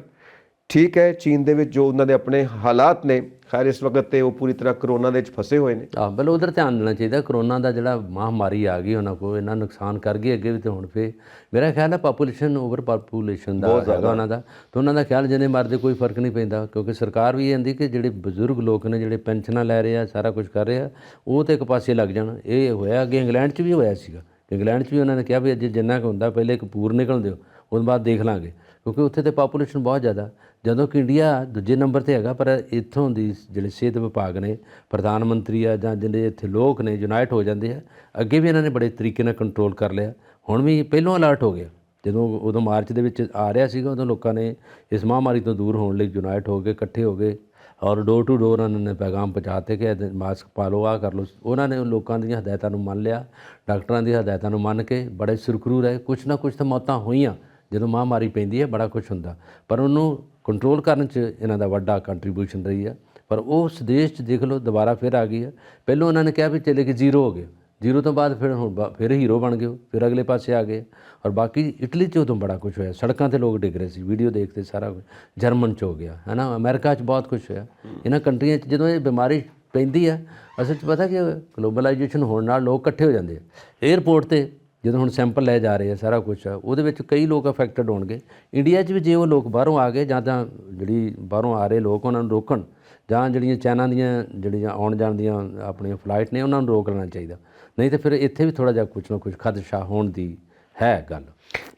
ਠੀਕ ਹੈ, ਚੀਨ ਦੇ ਵਿੱਚ ਜੋ ਉਹਨਾਂ ਦੇ ਆਪਣੇ ਹਾਲਾਤ ਨੇ, ਖੈਰ ਇਸ ਵਕਤ ਤੇ ਉਹ ਪੂਰੀ ਤਰ੍ਹਾਂ ਕਰੋਨਾ ਦੇ ਵਿੱਚ ਫਸੇ ਹੋਏ ਨੇ। ਬਿਲ ਉਧਰ ਧਿਆਨ ਦੇਣਾ ਚਾਹੀਦਾ। ਕਰੋਨਾ ਦਾ ਜਿਹੜਾ ਮਹਾਮਾਰੀ ਆ ਗਈ ਉਹਨਾਂ ਕੋਲ, ਇੰਨਾ ਨੁਕਸਾਨ ਕਰ ਗਈ ਅੱਗੇ ਵੀ, ਤੇ ਹੁਣ ਫਿਰ ਮੇਰਾ ਖਿਆਲ ਹੈ ਪਾਪੂਲੇਸ਼ਨ, ਓਵਰ ਪਾਪੂਲੇਸ਼ਨ ਦਾ ਹੈਗਾ ਉਹਨਾਂ ਦਾ, ਤੇ ਉਹਨਾਂ ਦਾ ਖਿਆਲ ਜਿਹਨੇ ਮਰਦੇ ਕੋਈ ਫਰਕ ਨਹੀਂ ਪੈਂਦਾ। ਕਿਉਂਕਿ ਸਰਕਾਰ ਵੀ ਇਹ ਕਹਿੰਦੀ ਕਿ ਜਿਹੜੇ ਬਜ਼ੁਰਗ ਲੋਕ ਨੇ, ਜਿਹੜੇ ਪੈਨਸ਼ਨਾਂ ਲੈ ਰਹੇ ਆ, ਸਾਰਾ ਕੁਝ ਕਰ ਰਹੇ ਆ, ਉਹ ਤਾਂ ਇੱਕ ਪਾਸੇ ਲੱਗ ਜਾਣ। ਇਹ ਹੋਇਆ ਅੱਗੇ ਇੰਗਲੈਂਡ 'ਚ ਵੀ ਹੋਇਆ ਸੀਗਾ। ਇੰਗਲੈਂਡ 'ਚ ਵੀ ਉਹਨਾਂ ਨੇ ਕਿਹਾ ਵੀ ਅੱਜ ਜਿੰਨਾ ਕੁ ਹੁੰਦਾ ਪਹਿਲੇ ਇੱਕ ਪੂਰ ਨਿਕਲ ਦਿਓ, ਉਹਦੇ ਬਾਅਦ ਦੇਖ ਲਾਂਗੇ, ਕਿਉਂਕਿ ਉੱਥੇ ਤਾਂ ਪਾਪੂਲੇਸ਼ਨ ਬਹੁਤ ਜ਼ਿਆਦਾ। ਜਦੋਂ ਕਿ ਇੰਡੀਆ ਦੂਜੇ ਨੰਬਰ 'ਤੇ ਹੈਗਾ, ਪਰ ਇੱਥੋਂ ਦੀ ਜਿਹੜੇ ਸਿਹਤ ਵਿਭਾਗ ਨੇ, ਪ੍ਰਧਾਨ ਮੰਤਰੀ ਆ ਜਾਂ ਜਿਹੜੇ ਇੱਥੇ ਲੋਕ ਨੇ, ਯੂਨਾਈਟ ਹੋ ਜਾਂਦੇ ਆ। ਅੱਗੇ ਵੀ ਇਹਨਾਂ ਨੇ ਬੜੇ ਤਰੀਕੇ ਨਾਲ ਕੰਟਰੋਲ ਕਰ ਲਿਆ। ਹੁਣ ਵੀ ਪਹਿਲੋਂ ਅਲਰਟ ਹੋ ਗਿਆ, ਜਦੋਂ ਉਦੋਂ ਮਾਰਚ ਦੇ ਵਿੱਚ ਆ ਰਿਹਾ ਸੀਗਾ, ਉਦੋਂ ਲੋਕਾਂ ਨੇ ਇਸ ਮਹਾਂਮਾਰੀ ਤੋਂ ਦੂਰ ਹੋਣ ਲਈ ਯੂਨਾਈਟ ਹੋ ਕੇ ਇਕੱਠੇ ਹੋ ਗਏ, ਔਰ ਡੋਰ ਟੂ ਡੋਰ ਉਹਨਾਂ ਨੇ ਪੈਗਾਮ ਪਹੁੰਚਾਤੇ ਕਿ ਮਾਸਕ ਪਾ ਲਓ, ਆਹ ਕਰ ਲਓ। ਉਹਨਾਂ ਨੇ ਲੋਕਾਂ ਦੀਆਂ ਹਦਾਇਤਾਂ ਨੂੰ ਮੰਨ ਲਿਆ, ਡਾਕਟਰਾਂ ਦੀਆਂ ਹਦਾਇਤਾਂ ਨੂੰ ਮੰਨ ਕੇ ਬੜੇ ਸੁਰਖਰੂ ਰਹੇ। ਕੁਛ ਨਾ ਕੁਛ ਤਾਂ ਮੌਤਾਂ ਹੋਈਆਂ, ਜਦੋਂ ਮਹਾਂਮਾਰੀ ਪੈਂਦੀ ਹੈ ਬੜਾ ਕੁਛ ਹੁੰਦਾ, ਪਰ ਉਹਨੂੰ ਕੰਟਰੋਲ ਕਰਨ 'ਚ ਇਹਨਾਂ ਦਾ ਵੱਡਾ ਕੰਟਰੀਬਿਊਸ਼ਨ ਰਹੀ ਹੈ। ਪਰ ਉਸ ਦੇਸ਼ 'ਚ ਦੇਖ ਲਓ ਦੁਬਾਰਾ ਫਿਰ ਆ ਗਈ ਹੈ। ਪਹਿਲਾਂ ਉਹਨਾਂ ਨੇ ਕਿਹਾ ਵੀ ਚਲੇ ਕਿ 0 ਹੋ ਗਏ, 0 ਤੋਂ ਬਾਅਦ ਫਿਰ ਹੁਣ ਫਿਰ ਹੀਰੋ ਬਣ ਗਏ, ਫਿਰ ਅਗਲੇ ਪਾਸੇ ਆ ਗਏ। ਔਰ ਬਾਕੀ ਇਟਲੀ 'ਚ ਉਦੋਂ ਬੜਾ ਕੁਛ ਹੋਇਆ, ਸੜਕਾਂ 'ਤੇ ਲੋਕ ਡਿੱਗ ਰਹੇ ਸੀ, ਵੀਡੀਓ ਦੇਖਦੇ ਸਾਰਾ ਕੁਝ। ਜਰਮਨ 'ਚ ਹੋ ਗਿਆ, ਹੈ ਨਾ, ਅਮਰੀਕਾ 'ਚ ਬਹੁਤ ਕੁਛ ਹੋਇਆ। ਇਹਨਾਂ ਕੰਟਰੀਆਂ 'ਚ ਜਦੋਂ ਇਹ ਬਿਮਾਰੀ ਪੈਂਦੀ ਆ, ਅਸਲ 'ਚ ਪਤਾ ਕਿ ਗਲੋਬਲਾਈਜੇਸ਼ਨ ਹੋਣ ਨਾਲ ਲੋਕ ਇਕੱਠੇ ਹੋ ਜਾਂਦੇ ਆ। ਏਅਰਪੋਰਟ 'ਤੇ ਜਦੋਂ ਹੁਣ ਸੈਂਪਲ ਲੈ ਜਾ ਰਹੇ ਆ, ਸਾਰਾ ਕੁਛ ਆ, ਉਹਦੇ ਵਿੱਚ ਕਈ ਲੋਕ ਅਫੈਕਟਡ ਹੋਣਗੇ। ਇੰਡੀਆ 'ਚ ਵੀ ਜੇ ਉਹ ਲੋਕ ਬਾਹਰੋਂ ਆ ਗਏ, ਜਾਂ ਤਾਂ ਜਿਹੜੀ ਬਾਹਰੋਂ ਆ ਰਹੇ ਲੋਕ ਉਹਨਾਂ ਨੂੰ ਰੋਕਣ, ਜਾਂ ਜਿਹੜੀਆਂ ਚਾਈਨਾ ਦੀਆਂ ਜਿਹੜੀਆਂ ਆਉਣ ਜਾਣ ਦੀਆਂ ਆਪਣੀਆਂ ਫਲਾਈਟ ਨੇ, ਉਹਨਾਂ ਨੂੰ ਰੋਕ ਲੈਣਾ ਚਾਹੀਦਾ। ਨਹੀਂ ਤਾਂ ਫਿਰ ਇੱਥੇ ਵੀ ਥੋੜ੍ਹਾ ਜਿਹਾ ਕੁਛ ਨਾ ਕੁਛ ਖਦਸ਼ਾ ਹੋਣ ਦੀ ਹੈ ਗੱਲ।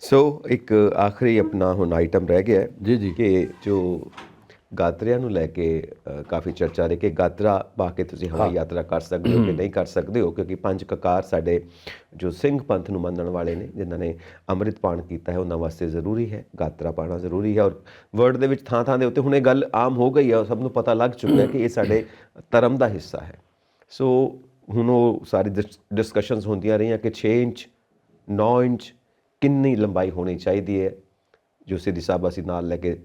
ਸੋ ਇੱਕ ਆਖਰੀ ਆਪਣਾ ਹੁਣ ਆਈਟਮ ਰਹਿ ਗਿਆ ਜੀ ਕਿ ਜੋ ਗਾਤਰਿਆਂ ਨੂੰ ਲੈ ਕੇ ਕਾਫੀ ਚਰਚਾ ਰਹੀ ਕਿ ਗਾਤਰਾ ਪਾ ਕੇ ਤੁਸੀਂ ਹਵਾਈ ਯਾਤਰਾ ਕਰ ਸਕਦੇ ਹੋ ਕਿ ਨਹੀਂ ਕਰ ਸਕਦੇ ਹੋ, ਕਿਉਂਕਿ 5 ਕਕਾਰ ਸਾਡੇ ਜੋ ਸਿੰਘ ਪੰਥ ਨੂੰ ਮੰਨਣ ਵਾਲੇ ਨੇ, ਜਿਨ੍ਹਾਂ ਨੇ ਅੰਮ੍ਰਿਤ ਪਾਨ ਕੀਤਾ ਹੈ, ਉਹਨਾਂ ਵਾਸਤੇ ਜ਼ਰੂਰੀ ਹੈ, ਗਾਤਰਾ ਪਾਉਣਾ ਜ਼ਰੂਰੀ ਹੈ। ਔਰ ਵਰਲਡ ਦੇ ਵਿੱਚ ਥਾਂ ਦੇ ਉੱਤੇ ਹੁਣ ਇਹ ਗੱਲ ਆਮ ਹੋ ਗਈ ਹੈ, ਸਭ ਨੂੰ ਪਤਾ ਲੱਗ ਚੁੱਕਾ ਹੈ ਕਿ ਇਹ ਸਾਡੇ ਧਰਮ ਦਾ ਹਿੱਸਾ ਹੈ। ਸੋ ਹੁਣ ਉਹ ਸਾਰੀ ਡਿਸਕਸ਼ਨਸ ਹੁੰਦੀਆਂ ਰਹੀਆਂ ਕਿ 6 ਇੰਚ 9 ਇੰਚ ਕਿੰਨੀ ਲੰਬਾਈ ਹੋਣੀ ਚਾਹੀਦੀ ਹੈ, ਜੋ ਸਿੱਧੀ ਸਾਹਿਬ ਅਸੀਂ ਨਾਲ ਲੈ ਕੇ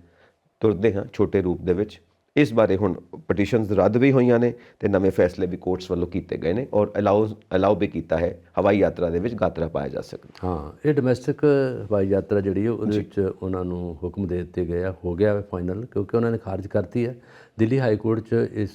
ਤੁਰਦੇ ਹਾਂ ਛੋਟੇ ਰੂਪ ਦੇ ਵਿੱਚ। ਇਸ ਬਾਰੇ ਹੁਣ ਪਟੀਸ਼ਨਸ ਰੱਦ ਵੀ ਹੋਈਆਂ ਨੇ ਤੇ ਨਵੇਂ ਫੈਸਲੇ ਵੀ ਕੋਰਟਸ ਵੱਲੋਂ ਕੀਤੇ ਗਏ ਨੇ, ਔਰ ਅਲਾਉ ਵੀ ਕੀਤਾ ਹੈ ਹਵਾਈ ਯਾਤਰਾ ਦੇ ਵਿੱਚ ਗਾਤਰਾ ਪਾਇਆ ਜਾ ਸਕਦਾ। ਹਾਂ, ਇਹ ਡੋਮੈਸਟਿਕ ਹਵਾਈ ਯਾਤਰਾ ਜਿਹੜੀ ਹੈ ਉਹਦੇ ਵਿੱਚ ਉਹਨਾਂ ਨੂੰ ਹੁਕਮ ਦੇ ਦਿੱਤੇ ਗਏ ਆ, ਹੋ ਗਿਆ ਫਾਈਨਲ, ਕਿਉਂਕਿ ਉਹਨਾਂ ਨੇ ਖਾਰਜ ਕਰਤੀ ਹੈ। ਦਿੱਲੀ ਹਾਈ ਕੋਰਟ 'ਚ ਇਸ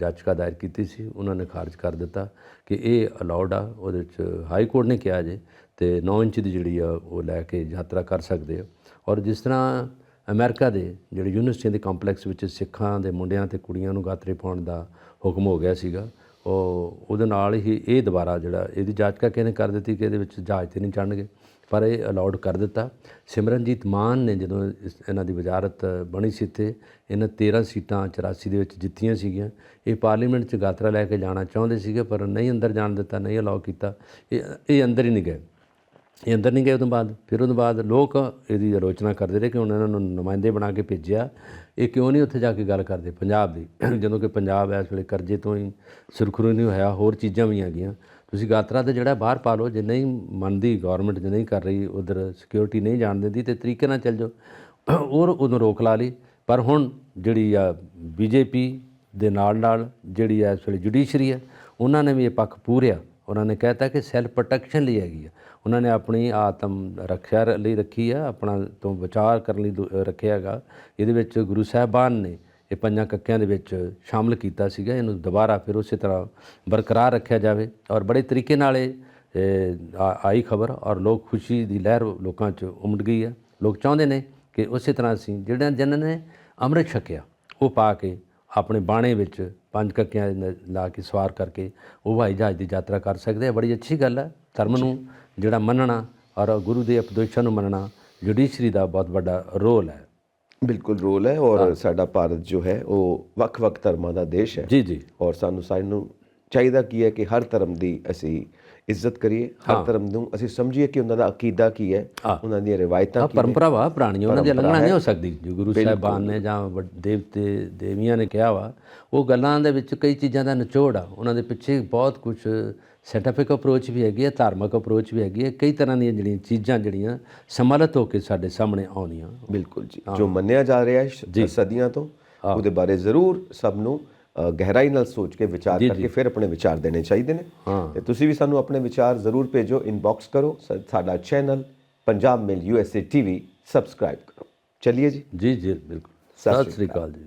ਯਾਚਕਾ ਦਾਇਰ ਕੀਤੀ ਸੀ, ਉਹਨਾਂ ਨੇ ਖਾਰਜ ਕਰ ਦਿੱਤਾ ਕਿ ਇਹ ਅਲਾਉਡ ਆ। ਉਹਦੇ 'ਚ ਹਾਈ ਕੋਰਟ ਨੇ ਕਿਹਾ ਜੇ ਤੇ 9 ਇੰਚ ਦੀ ਜਿਹੜੀ ਆ ਉਹ ਲੈ ਕੇ ਯਾਤਰਾ ਕਰ ਸਕਦੇ ਆ। ਔਰ ਜਿਸ ਤਰ੍ਹਾਂ ਅਮਰੀਕਾ ਦੇ ਜਿਹੜੇ ਯੂਨੀਵਰਸਿਟੀਆਂ ਦੇ ਕੰਪਲੈਕਸ ਵਿੱਚ ਸਿੱਖਾਂ ਦੇ ਮੁੰਡਿਆਂ ਅਤੇ ਕੁੜੀਆਂ ਨੂੰ ਗਾਤਰੇ ਪਾਉਣ ਦਾ ਹੁਕਮ ਹੋ ਗਿਆ ਸੀਗਾ, ਉਹਦੇ ਨਾਲ ਹੀ ਇਹ ਦੁਬਾਰਾ ਜਿਹੜਾ ਇਹਦੀ ਯਾਚਕਾ ਕਿਹਨੇ ਕਰ ਦਿੱਤੀ ਕਿ ਇਹਦੇ ਵਿੱਚ ਜਹਾਜ਼ 'ਤੇ ਨਹੀਂ ਚੜ੍ਹਨਗੇ, ਪਰ ਇਹ ਅਲਾਉਡ ਕਰ ਦਿੱਤਾ। ਸਿਮਰਨਜੀਤ ਮਾਨ ਨੇ ਜਦੋਂ ਇਹਨਾਂ ਦੀ ਵਜ਼ਾਰਤ ਬਣੀ ਸੀ ਇੱਥੇ, ਇਹਨਾਂ 13 ਸੀਟਾਂ 84 ਦੇ ਵਿੱਚ ਜਿੱਤੀਆਂ ਸੀਗੀਆਂ। ਇਹ ਪਾਰਲੀਮੈਂਟ 'ਚ ਗਾਤਰਾ ਲੈ ਕੇ ਜਾਣਾ ਚਾਹੁੰਦੇ ਸੀਗੇ, ਪਰ ਨਹੀਂ ਅੰਦਰ ਜਾਣ ਦਿੱਤਾ, ਨਹੀਂ ਅਲਾਉ ਕੀਤਾ, ਇਹ ਅੰਦਰ ਹੀ ਨਹੀਂ ਗਏ। ਇਹ ਅੰਦਰ ਨਹੀਂ ਗਏ ਉਦੋਂ ਬਾਅਦ। ਫਿਰ ਉਹਦੋਂ ਬਾਅਦ ਲੋਕ ਇਹਦੀ ਆਲੋਚਨਾ ਕਰਦੇ ਰਹੇ ਕਿ ਹੁਣ ਇਹਨਾਂ ਨੂੰ ਨੁਮਾਇੰਦੇ ਬਣਾ ਕੇ ਭੇਜਿਆ, ਇਹ ਕਿਉਂ ਨਹੀਂ ਉੱਥੇ ਜਾ ਕੇ ਗੱਲ ਕਰਦੇ ਪੰਜਾਬ ਦੀ, ਜਦੋਂ ਕਿ ਪੰਜਾਬ ਇਸ ਵੇਲੇ ਕਰਜ਼ੇ ਤੋਂ ਹੀ ਸੁਰਖਰੂ ਨਹੀਂ ਹੋਇਆ, ਹੋਰ ਚੀਜ਼ਾਂ ਵੀ ਹੈਗੀਆਂ। ਤੁਸੀਂ ਗਾਤਰਾ ਤੇ ਜਿਹੜਾ ਬਾਹਰ ਪਾ ਲਓ, ਜੇ ਨਹੀਂ ਮੰਨਦੀ ਗੌਰਮੈਂਟ, ਜੇ ਨਹੀਂ ਕਰ ਰਹੀ, ਉਧਰ ਸਿਕਿਉਰਿਟੀ ਨਹੀਂ ਜਾਣ ਦਿੰਦੀ, ਤੇ ਤਰੀਕੇ ਨਾਲ ਚੱਲ ਜਾਓ। ਔਰ ਉਦੋਂ ਰੋਕ ਲਾ ਲਈ। ਪਰ ਹੁਣ ਜਿਹੜੀ ਆ BJP ਦੇ ਨਾਲ ਜਿਹੜੀ ਆ ਇਸ ਵੇਲੇ ਜੁਡੀਸ਼ਰੀ ਹੈ, ਉਹਨਾਂ ਨੇ ਵੀ ਇਹ ਪੱਖ ਪੂਰਿਆ। ਉਹਨਾਂ ਨੇ ਕਹਿਤਾ ਕਿ ਸੈਲਫ ਪ੍ਰੋਟੈਕਸ਼ਨ ਲਈ ਹੈਗੀ ਆ, ਉਹਨਾਂ ਨੇ ਆਪਣੀ ਆਤਮ ਰੱਖਿਆ ਲਈ ਰੱਖੀ ਆ, ਆਪਣਾ ਤੋਂ ਬਚਾਅ ਕਰਨ ਲਈ ਰੱਖਿਆ ਹੈਗਾ। ਇਹਦੇ ਵਿੱਚ ਗੁਰੂ ਸਾਹਿਬਾਨ ਨੇ ਇਹ 5 ਕੱਕਿਆਂ ਦੇ ਵਿੱਚ ਸ਼ਾਮਲ ਕੀਤਾ ਸੀਗਾ। ਇਹਨੂੰ ਦੁਬਾਰਾ ਫਿਰ ਉਸੇ ਤਰ੍ਹਾਂ ਬਰਕਰਾਰ ਰੱਖਿਆ ਜਾਵੇ। ਔਰ ਬੜੇ ਤਰੀਕੇ ਨਾਲ ਇਹ ਆਈ ਖਬਰ, ਔਰ ਲੋਕ ਖੁਸ਼ੀ ਦੀ ਲਹਿਰ ਲੋਕਾਂ 'ਚ ਉਮੜ ਗਈ ਹੈ। ਲੋਕ ਚਾਹੁੰਦੇ ਨੇ ਕਿ ਉਸੇ ਤਰ੍ਹਾਂ ਅਸੀਂ ਜਿਨ੍ਹਾਂ ਨੇ ਅੰਮ੍ਰਿਤ ਛਕਿਆ, ਉਹ ਪਾ ਕੇ ਆਪਣੇ ਬਾਣੇ ਵਿੱਚ 5 ਕੱਕਿਆਂ ਲਾ ਕੇ ਸਵਾਰ ਕਰਕੇ ਉਹ ਹਵਾਈ ਜਹਾਜ਼ ਦੀ ਯਾਤਰਾ ਕਰ ਸਕਦੇ ਆ। ਬੜੀ ਅੱਛੀ ਗੱਲ ਹੈ। ਧਰਮ ਨੂੰ ਜਿਹੜਾ ਮੰਨਣਾ ਔਰ ਗੁਰੂ ਦੇ ਉਪਦੇਸ਼ਾਂ ਨੂੰ ਮੰਨਣਾ ਜੁਡੀਸ਼ਰੀ ਦਾ ਬਹੁਤ ਵੱਡਾ ਰੋਲ ਹੈ। ਬਿਲਕੁਲ ਰੋਲ ਹੈ। ਔਰ ਸਾਡਾ ਭਾਰਤ ਜੋ ਹੈ ਉਹ ਵੱਖ-ਵੱਖ ਧਰਮਾਂ ਦਾ ਦੇਸ਼ ਹੈ। ਜੀ। ਔਰ ਸਾਨੂੰ ਚਾਹੀਦਾ ਕੀ ਹੈ ਕਿ ਹਰ ਧਰਮ ਦੀ ਅਸੀਂ ਇੱਜ਼ਤ ਕਰੀਏ, ਹਰ ਧਰਮ ਨੂੰ ਅਸੀਂ ਸਮਝੀਏ ਕਿ ਉਹਨਾਂ ਦਾ ਅਕੀਦਾ ਕੀ ਹੈ, ਉਹਨਾਂ ਦੀਆਂ ਰਿਵਾਇਤਾਂ ਕੀ ਨੇ, ਪਰੰਪਰਾਵਾਂ ਪੁਰਾਣੀਆਂ, ਉਹਨਾਂ ਦੀ ਉਲੰਘਣਾ ਨਹੀਂ ਹੋ ਸਕਦੀ। ਜੋ ਗੁਰੂ ਸਾਹਿਬਾਨ ਨੇ ਜਾਂ ਦੇਵਤੇ ਦੇਵੀਆਂ ਨੇ ਕਿਹਾ ਵਾ, ਉਹ ਗੱਲਾਂ ਦੇ ਵਿੱਚ ਕਈ ਚੀਜ਼ਾਂ ਦਾ ਨਿਚੋੜ ਆ। ਉਹਨਾਂ ਦੇ ਪਿੱਛੇ ਬਹੁਤ ਕੁਝ ਸਾਇੰਟੀਫਿਕ ਅਪਰੋਚ ਵੀ ਹੈਗੀ ਹੈ, ਧਾਰਮਿਕ ਅਪਰੋਚ ਵੀ ਹੈਗੀ ਹੈ। ਕਈ ਤਰ੍ਹਾਂ ਦੀਆਂ ਜਿਹੜੀਆਂ ਚੀਜ਼ਾਂ ਜਿਹੜੀਆਂ ਸਮਰੱਥ ਹੋ ਕੇ ਸਾਡੇ ਸਾਹਮਣੇ ਆਉਂਦੀਆਂ। ਬਿਲਕੁਲ ਜੀ, ਜੋ ਮੰਨਿਆ ਜਾ ਰਿਹਾ ਹੈ ਸਦੀਆਂ ਤੋਂ, ਉਹਦੇ ਬਾਰੇ ਜ਼ਰੂਰ ਸਭ ਨੂੰ ਗਹਿਰਾਈ ਨਾਲ ਸੋਚ ਕੇ ਵਿਚਾਰ ਕਰਕੇ ਫਿਰ ਆਪਣੇ ਵਿਚਾਰ ਦੇਣੇ ਚਾਹੀਦੇ ਨੇ। ਤੇ ਤੁਸੀਂ ਵੀ ਸਾਨੂੰ ਆਪਣੇ ਵਿਚਾਰ ਜ਼ਰੂਰ ਭੇਜੋ, ਇਨਬਾਕਸ ਕਰੋ। ਸਾਡਾ ਚੈਨਲ ਪੰਜਾਬ ਮੇਲ USA TV ਸਬਸਕ੍ਰਾਈਬ ਕਰੋ। ਚਲਿਏ ਜੀ। ਜੀ ਬਿਲਕੁਲ। ਸਤਿ ਸ੍ਰੀ ਅਕਾਲ ਜੀ।